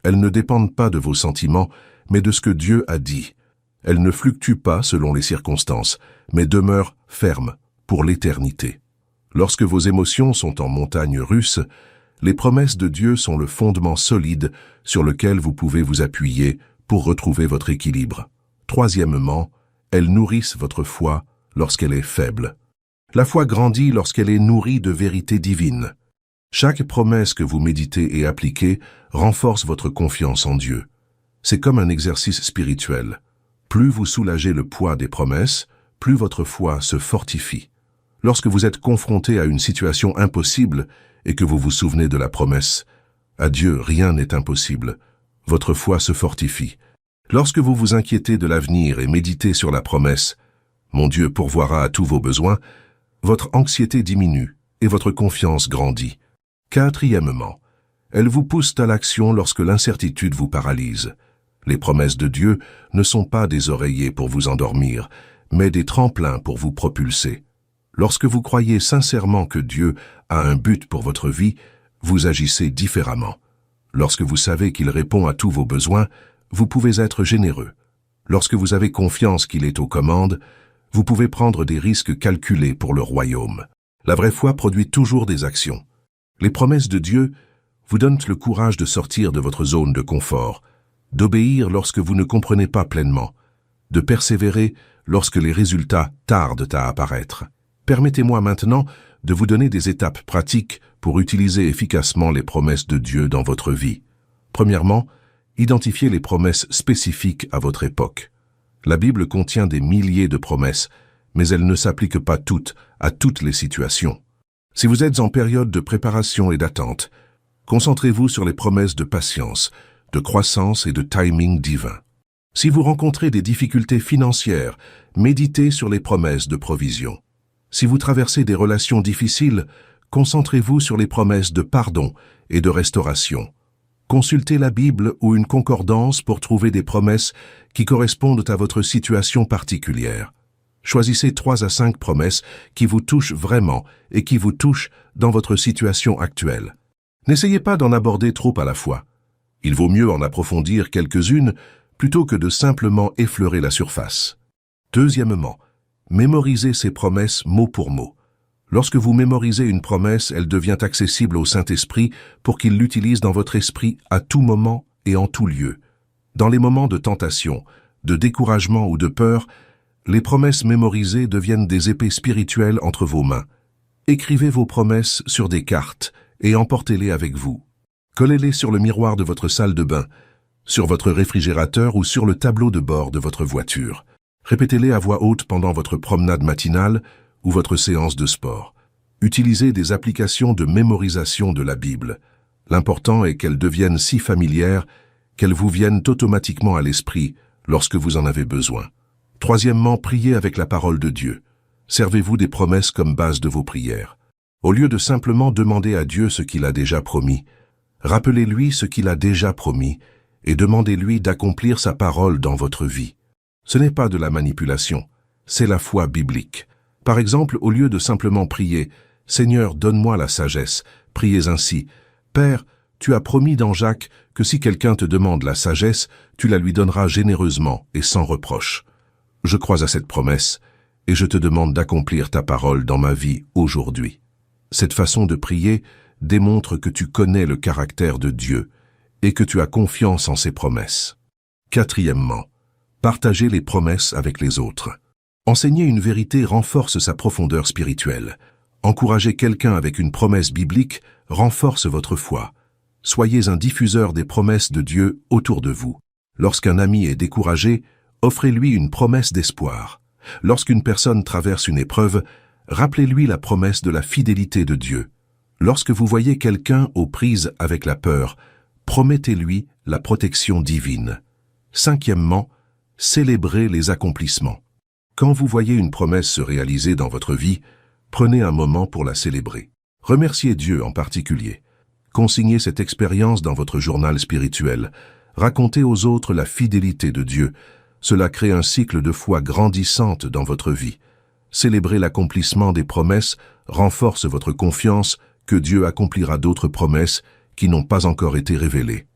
Elles ne dépendent pas de vos sentiments, mais de ce que Dieu a dit. Elles ne fluctuent pas selon les circonstances, mais demeurent fermes pour l'éternité. Lorsque vos émotions sont en montagne russe, les promesses de Dieu sont le fondement solide sur lequel vous pouvez vous appuyer pour retrouver votre équilibre. Troisièmement, elles nourrissent votre foi lorsqu'elle est faible. La foi grandit lorsqu'elle est nourrie de vérités divines. Chaque promesse que vous méditez et appliquez renforce votre confiance en Dieu. C'est comme un exercice spirituel. Plus vous soulagez le poids des promesses, plus votre foi se fortifie. Lorsque vous êtes confronté à une situation impossible et que vous vous souvenez de la promesse « À Dieu, rien n'est impossible », votre foi se fortifie. Lorsque vous vous inquiétez de l'avenir et méditez sur la promesse « Mon Dieu pourvoira à tous vos besoins », votre anxiété diminue et votre confiance grandit. Quatrièmement, elles vous poussent à l'action lorsque l'incertitude vous paralyse. Les promesses de Dieu ne sont pas des oreillers pour vous endormir, mais des tremplins pour vous propulser. Lorsque vous croyez sincèrement que Dieu a un but pour votre vie, vous agissez différemment. Lorsque vous savez qu'il répond à tous vos besoins, vous pouvez être généreux. Lorsque vous avez confiance qu'il est aux commandes, vous pouvez prendre des risques calculés pour le royaume. La vraie foi produit toujours des actions. Les promesses de Dieu vous donnent le courage de sortir de votre zone de confort, d'obéir lorsque vous ne comprenez pas pleinement, de persévérer lorsque les résultats tardent à apparaître. Permettez-moi maintenant de vous donner des étapes pratiques pour utiliser efficacement les promesses de Dieu dans votre vie. Premièrement, identifiez les promesses spécifiques à votre époque. La Bible contient des milliers de promesses, mais elles ne s'appliquent pas toutes à toutes les situations. Si vous êtes en période de préparation et d'attente, concentrez-vous sur les promesses de patience, de croissance et de timing divin. Si vous rencontrez des difficultés financières, méditez sur les promesses de provision. Si vous traversez des relations difficiles, concentrez-vous sur les promesses de pardon et de restauration. Consultez la Bible ou une concordance pour trouver des promesses qui correspondent à votre situation particulière. Choisissez 3 à 5 promesses qui vous touchent vraiment et qui vous touchent dans votre situation actuelle. N'essayez pas d'en aborder trop à la fois. Il vaut mieux en approfondir quelques-unes plutôt que de simplement effleurer la surface. Deuxièmement, mémorisez ces promesses mot pour mot. Lorsque vous mémorisez une promesse, elle devient accessible au Saint-Esprit pour qu'il l'utilise dans votre esprit à tout moment et en tout lieu. Dans les moments de tentation, de découragement ou de peur, les promesses mémorisées deviennent des épées spirituelles entre vos mains. Écrivez vos promesses sur des cartes et emportez-les avec vous. Collez-les sur le miroir de votre salle de bain, sur votre réfrigérateur ou sur le tableau de bord de votre voiture. Répétez-les à voix haute pendant votre promenade matinale ou votre séance de sport. Utilisez des applications de mémorisation de la Bible. L'important est qu'elles deviennent si familières qu'elles vous viennent automatiquement à l'esprit lorsque vous en avez besoin. Troisièmement, priez avec la parole de Dieu. Servez-vous des promesses comme base de vos prières. Au lieu de simplement demander à Dieu ce qu'il a déjà promis, rappelez-lui ce qu'il a déjà promis et demandez-lui d'accomplir sa parole dans votre vie. Ce n'est pas de la manipulation, c'est la foi biblique. Par exemple, au lieu de simplement prier « Seigneur, donne-moi la sagesse », priez ainsi « Père, tu as promis dans Jacques que si quelqu'un te demande la sagesse, tu la lui donneras généreusement et sans reproche. Je crois à cette promesse et je te demande d'accomplir ta parole dans ma vie aujourd'hui. » Cette façon de prier démontre que tu connais le caractère de Dieu et que tu as confiance en ses promesses. Quatrièmement, partagez les promesses avec les autres. Enseigner une vérité renforce sa profondeur spirituelle. Encourager quelqu'un avec une promesse biblique renforce votre foi. Soyez un diffuseur des promesses de Dieu autour de vous. Lorsqu'un ami est découragé, offrez-lui une promesse d'espoir. Lorsqu'une personne traverse une épreuve, rappelez-lui la promesse de la fidélité de Dieu. Lorsque vous voyez quelqu'un aux prises avec la peur, promettez-lui la protection divine. Cinquièmement, célébrez les accomplissements. Quand vous voyez une promesse se réaliser dans votre vie, prenez un moment pour la célébrer. Remerciez Dieu en particulier. Consignez cette expérience dans votre journal spirituel. Racontez aux autres la fidélité de Dieu. Cela crée un cycle de foi grandissante dans votre vie. Célébrer l'accomplissement des promesses renforce votre confiance que Dieu accomplira d'autres promesses qui n'ont pas encore été révélées.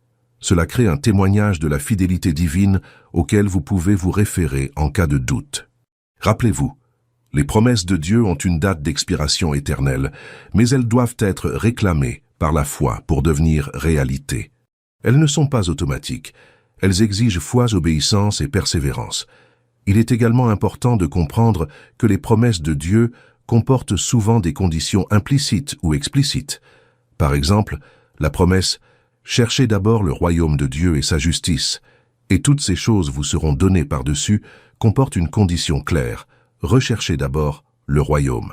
Cela crée un témoignage de la fidélité divine auquel vous pouvez vous référer en cas de doute. Rappelez-vous, les promesses de Dieu ont une date d'expiration éternelle, mais elles doivent être réclamées par la foi pour devenir réalité. Elles ne sont pas automatiques. Elles exigent foi, obéissance et persévérance. Il est également important de comprendre que les promesses de Dieu comportent souvent des conditions implicites ou explicites. Par exemple, la promesse « Cherchez d'abord le royaume de Dieu et sa justice, et toutes ces choses vous seront données par-dessus » comporte une condition claire « Recherchez d'abord le royaume ».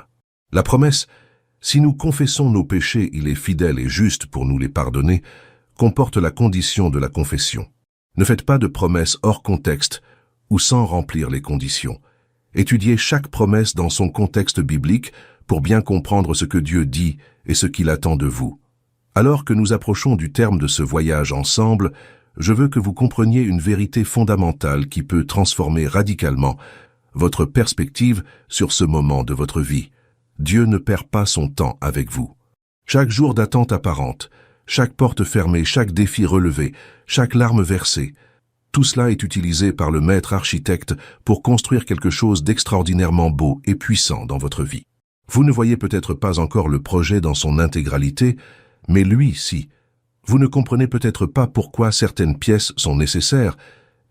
La promesse « Si nous confessons nos péchés, il est fidèle et juste pour nous les pardonner » comporte la condition de la confession. Ne faites pas de promesses hors contexte ou sans remplir les conditions. Étudiez chaque promesse dans son contexte biblique pour bien comprendre ce que Dieu dit et ce qu'il attend de vous. Alors que nous approchons du terme de ce voyage ensemble, je veux que vous compreniez une vérité fondamentale qui peut transformer radicalement votre perspective sur ce moment de votre vie. Dieu ne perd pas son temps avec vous. Chaque jour d'attente apparente, chaque porte fermée, chaque défi relevé, chaque larme versée, tout cela est utilisé par le maître architecte pour construire quelque chose d'extraordinairement beau et puissant dans votre vie. Vous ne voyez peut-être pas encore le projet dans son intégralité, mais lui, si. Vous ne comprenez peut-être pas pourquoi certaines pièces sont nécessaires,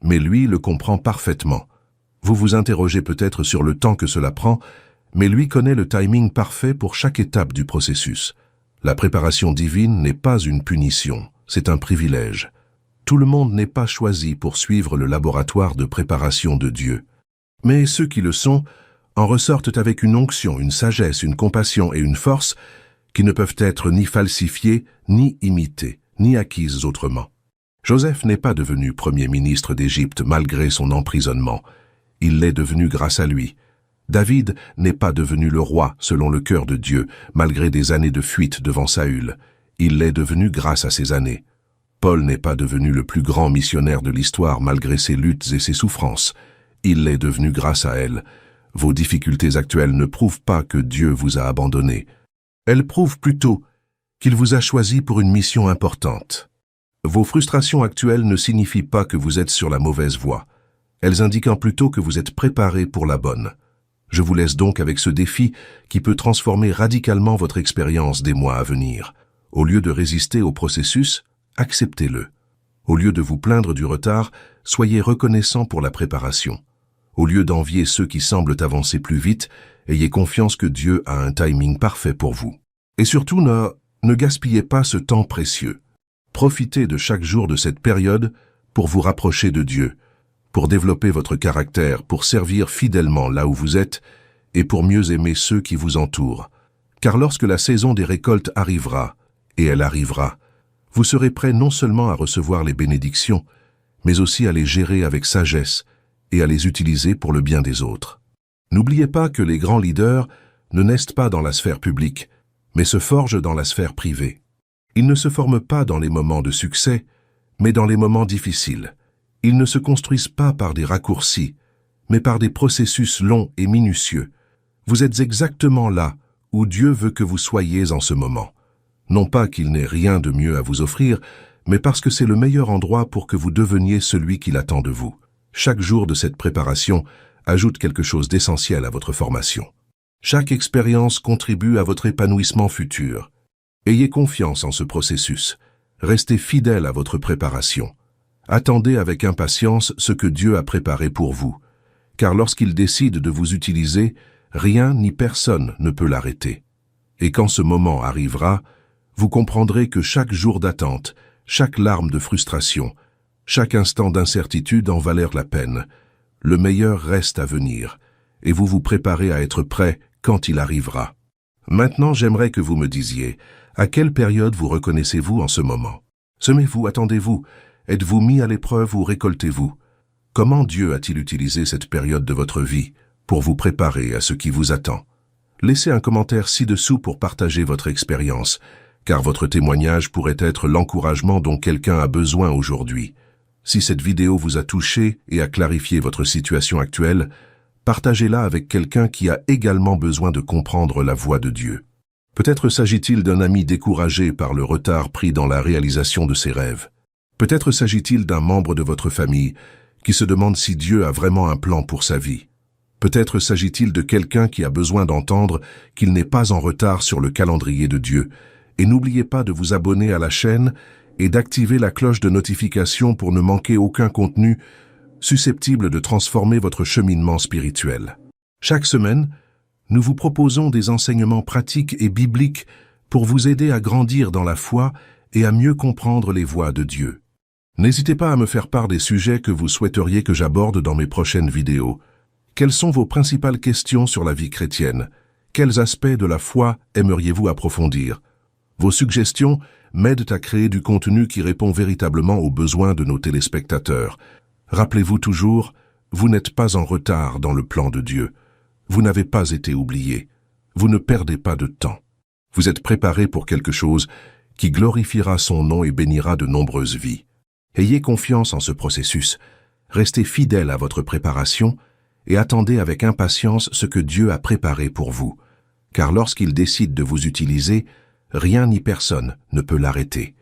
mais lui le comprend parfaitement. Vous vous interrogez peut-être sur le temps que cela prend, mais lui connaît le timing parfait pour chaque étape du processus. La préparation divine n'est pas une punition, c'est un privilège. Tout le monde n'est pas choisi pour suivre le laboratoire de préparation de Dieu. Mais ceux qui le sont en ressortent avec une onction, une sagesse, une compassion et une force qui ne peuvent être ni falsifiées, ni imitées, ni acquises autrement. Joseph n'est pas devenu premier ministre d'Égypte malgré son emprisonnement. Il l'est devenu grâce à lui. David n'est pas devenu le roi selon le cœur de Dieu, malgré des années de fuite devant Saül. Il l'est devenu grâce à ces années. Paul n'est pas devenu le plus grand missionnaire de l'histoire malgré ses luttes et ses souffrances. Il l'est devenu grâce à elles. Vos difficultés actuelles ne prouvent pas que Dieu vous a abandonné. Elles prouvent plutôt qu'il vous a choisi pour une mission importante. Vos frustrations actuelles ne signifient pas que vous êtes sur la mauvaise voie. Elles indiquent plutôt que vous êtes préparé pour la bonne. Je vous laisse donc avec ce défi qui peut transformer radicalement votre expérience des mois à venir. Au lieu de résister au processus, acceptez-le. Au lieu de vous plaindre du retard, soyez reconnaissant pour la préparation. Au lieu d'envier ceux qui semblent avancer plus vite, ayez confiance que Dieu a un timing parfait pour vous. Et surtout, ne gaspillez pas ce temps précieux. Profitez de chaque jour de cette période pour vous rapprocher de Dieu, pour développer votre caractère, pour servir fidèlement là où vous êtes et pour mieux aimer ceux qui vous entourent. Car lorsque la saison des récoltes arrivera, et elle arrivera, vous serez prêt non seulement à recevoir les bénédictions, mais aussi à les gérer avec sagesse et à les utiliser pour le bien des autres. N'oubliez pas que les grands leaders ne naissent pas dans la sphère publique, mais se forgent dans la sphère privée. Ils ne se forment pas dans les moments de succès, mais dans les moments difficiles. Ils ne se construisent pas par des raccourcis, mais par des processus longs et minutieux. Vous êtes exactement là où Dieu veut que vous soyez en ce moment. Non pas qu'il n'ait rien de mieux à vous offrir, mais parce que c'est le meilleur endroit pour que vous deveniez celui qu'il attend de vous. Chaque jour de cette préparation ajoute quelque chose d'essentiel à votre formation. Chaque expérience contribue à votre épanouissement futur. Ayez confiance en ce processus. Restez fidèle à votre préparation. Attendez avec impatience ce que Dieu a préparé pour vous, car lorsqu'il décide de vous utiliser, rien ni personne ne peut l'arrêter. Et quand ce moment arrivera, vous comprendrez que chaque jour d'attente, chaque larme de frustration, Chaque instant d'incertitude en valait la peine. Le meilleur reste à venir, et vous vous préparez à être prêt quand il arrivera. Maintenant, j'aimerais que vous me disiez, à quelle période vous reconnaissez-vous en ce moment? Semez-vous, attendez-vous, êtes-vous mis à l'épreuve ou récoltez-vous? Comment Dieu a-t-il utilisé cette période de votre vie pour vous préparer à ce qui vous attend? Laissez un commentaire ci-dessous pour partager votre expérience, car votre témoignage pourrait être l'encouragement dont quelqu'un a besoin aujourd'hui. Si cette vidéo vous a touché et a clarifié votre situation actuelle, partagez-la avec quelqu'un qui a également besoin de comprendre la voix de Dieu. Peut-être s'agit-il d'un ami découragé par le retard pris dans la réalisation de ses rêves. Peut-être s'agit-il d'un membre de votre famille qui se demande si Dieu a vraiment un plan pour sa vie. Peut-être s'agit-il de quelqu'un qui a besoin d'entendre qu'il n'est pas en retard sur le calendrier de Dieu. Et n'oubliez pas de vous abonner à la chaîne et d'activer la cloche de notification pour ne manquer aucun contenu susceptible de transformer votre cheminement spirituel. Chaque semaine, nous vous proposons des enseignements pratiques et bibliques pour vous aider à grandir dans la foi et à mieux comprendre les voies de Dieu. N'hésitez pas à me faire part des sujets que vous souhaiteriez que j'aborde dans mes prochaines vidéos. Quelles sont vos principales questions sur la vie chrétienne? Quels aspects de la foi aimeriez-vous approfondir? Vos suggestions m'aident à créer du contenu qui répond véritablement aux besoins de nos téléspectateurs. Rappelez-vous toujours, vous n'êtes pas en retard dans le plan de Dieu. Vous n'avez pas été oublié. Vous ne perdez pas de temps. Vous êtes préparé pour quelque chose qui glorifiera son nom et bénira de nombreuses vies. Ayez confiance en ce processus. Restez fidèle à votre préparation et attendez avec impatience ce que Dieu a préparé pour vous. Car lorsqu'il décide de vous utiliser, rien ni personne ne peut l'arrêter.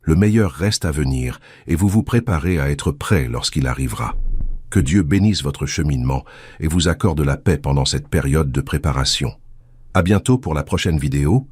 Le meilleur reste à venir et vous vous préparez à être prêt lorsqu'il arrivera. Que Dieu bénisse votre cheminement et vous accorde la paix pendant cette période de préparation. À bientôt pour la prochaine vidéo.